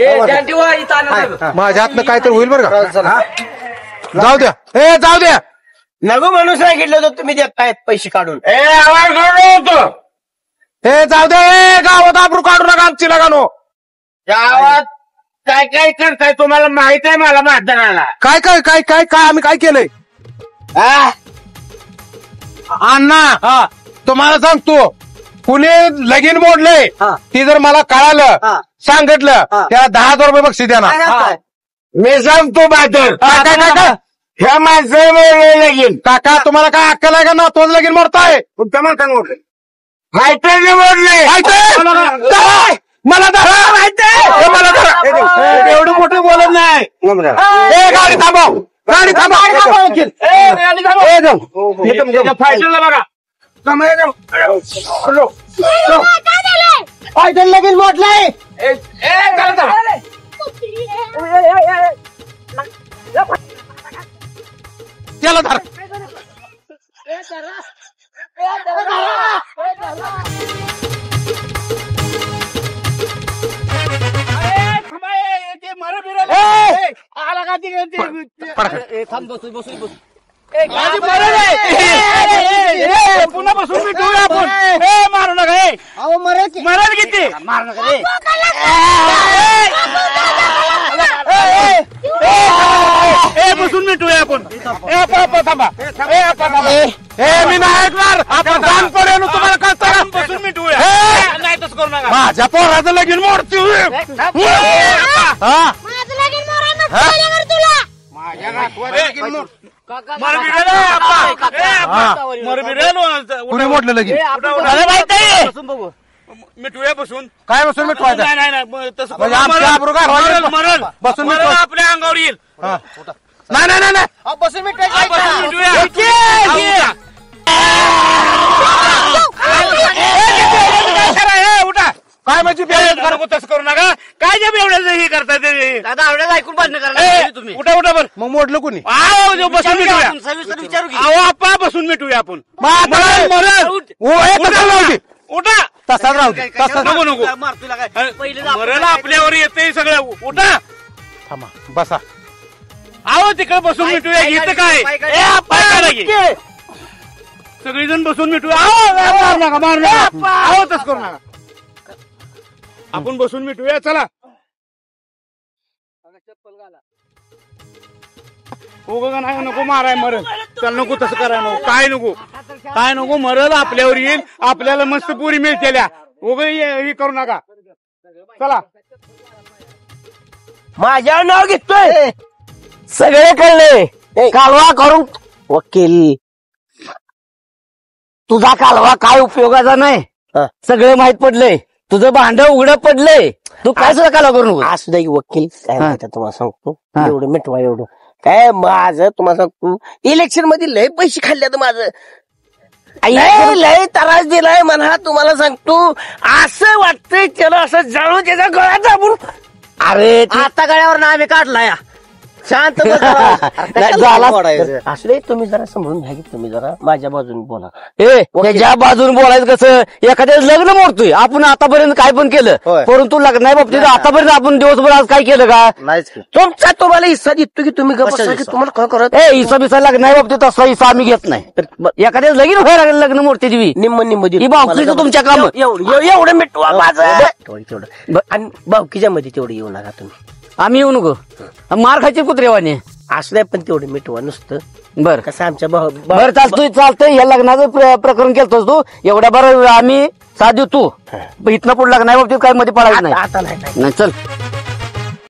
Speaker 5: इथं
Speaker 3: माझ्या हातनं काय तर होईल बरं का. जाऊ द्या ए जाऊ द्या.
Speaker 5: नको म्हणून सांगितलं होतं तुम्ही देताय पैसे काढून.
Speaker 4: आवाज होतो.
Speaker 3: ए जाऊ दे गावात आबरू काढू नका आमची लगानो.
Speaker 4: गावात काय काय करताय तुम्हाला माहित आहे मला मतदानाला.
Speaker 3: काय काय काय काय काय आम्ही काय केलंय अण्णा तुम्हाला सांगतो. कुणी लगीन मोडलंय ती जर मला कळालं सांगितलं त्याला 10,000 रुपये बक्षीस देणार.
Speaker 4: मी सांगतो बादर ह्या माणसाने लगीन.
Speaker 3: काका तुम्हाला काय अक्कल आहे का ना तोच लगीन मोडताय.
Speaker 4: तुमच्या माणसाने मोडले माहिती मोडले
Speaker 3: मला धरा मला धरा एवढं मोठं
Speaker 7: गाडी थांबव गाडी थांबव वकील
Speaker 4: फायटरला बघा
Speaker 8: फायटर लगेच मोठलाय
Speaker 7: त्याला धर
Speaker 4: पुन्हा बसून भेटूया आपण मारू नका मरल किती मारू नका बसून भेटूया आपण थांबा
Speaker 7: मी नाही ऐकणार आपण कान पडेल तुम्हाला कळतं
Speaker 4: बसून भेटूया नाही तसं करू नका
Speaker 7: माझ्या पोराचं लगीन मोडती कुणी मोडलं लगीन
Speaker 4: मिटूया बसून
Speaker 7: काय बसून मिटवायचं
Speaker 4: नाही नाही तसं
Speaker 7: म्हणजे आमची आबरू घालवायची.
Speaker 4: मरल
Speaker 7: बसून
Speaker 4: मरल
Speaker 7: मिटवा.
Speaker 4: आपल्या अंगावर येईल
Speaker 7: नाही नाही नाही
Speaker 8: बसून मिठाई
Speaker 4: उठा
Speaker 7: काय म्हणजे
Speaker 4: तसं करू नका काय जे एवढ्या हे करताय ते
Speaker 8: दादा आवड्यात ऐकून बांधणं करणार तुम्ही
Speaker 4: उठा उठा बरं
Speaker 7: मग मोडलं कोणी
Speaker 4: बसून मिटूया
Speaker 8: सविस्तर विचारू की
Speaker 4: अहो आपा बसून मिटूया आपण
Speaker 7: मरल.
Speaker 4: मरल उठा
Speaker 7: तसाच राहू दे तसाच
Speaker 4: नको नको मरल आपल्यावर येते सगळं उठा
Speaker 7: थांबा बसा
Speaker 4: आहो तिकडे बसून मिटूया इथं काय सगळीजण बसून मिटूया मारू नका मारू नका आहो तसं करू नका आपण बसून मिटूया चला उगा नाही नको माराय मरल चल नको तसं कराय नको काय नको मरल आपल्यावर येईल आपल्याला मस्त पुरी मिळतेल्या उगा हे करू नका चला
Speaker 5: माझ्या नाव घेतोय सगळे कळले कालवा करून वकील
Speaker 8: तुझा कालवा काय उपयोगाचा नाही सगळे माहित पडलंय तुझं भांड उघडं पडलंय तू काय सुद्धा कालवा करू नको
Speaker 5: असू द्या वकील काय माहिती तुम्हाला सांगतो एवढं मिटवा एवढं काय माझं तुम्हाला सांगतो इलेक्शन मध्ये लय पैसे खाल्ले माझं लय त्रास दिलाय म्हणा तुम्हाला सांगतो असं वाटतंय त्याला असं जाळून त्याचा गळा दाबून
Speaker 8: अरे
Speaker 5: आता गळ्यावर नावे काढलाय शांत असले तुम्ही जरा समजून घ्या की तुम्ही जरा माझ्या बाजूने बोला
Speaker 8: त्याच्या बाजून बोलायचं कसं एखाद्या लग्न मोडतोय आपण आतापर्यंत काय पण केलं परंतु लग्ना बाबतीत आतापर्यंत आपण दिवसभर आज काय केलं का
Speaker 5: तुमचा तुम्हाला हिस्सा देतो की तुम्ही तुम्हाला काय करत
Speaker 8: हिस्सा बिसा लग्ना बाबतीत असा हिस्सा आम्ही घेत नाही एखाद्या लगीन व्हायला लागलं लग्न मोडते ती
Speaker 5: निम्म
Speaker 8: ही बाबतीचं तुमच्या काम
Speaker 5: एवढं मिटवा माझं तेवढं आणि बावकीच्या मध्ये तेवढं येऊ नका तुम्ही
Speaker 8: आम्ही येऊ नको मार खायचे कुत्रेवाने
Speaker 5: असलंय पण तेवढं मिटवा नुसतं
Speaker 8: बर
Speaker 5: कसं आमच्या
Speaker 8: बरं चालतंय या लग्नाचं प्रकरण केलतोस तू एवढ्या बरं आम्ही साथ देऊ तू इथनं पुढे लग्ना बाबतीत काय मध्ये पडायचं नाही
Speaker 5: आता नाही
Speaker 8: चल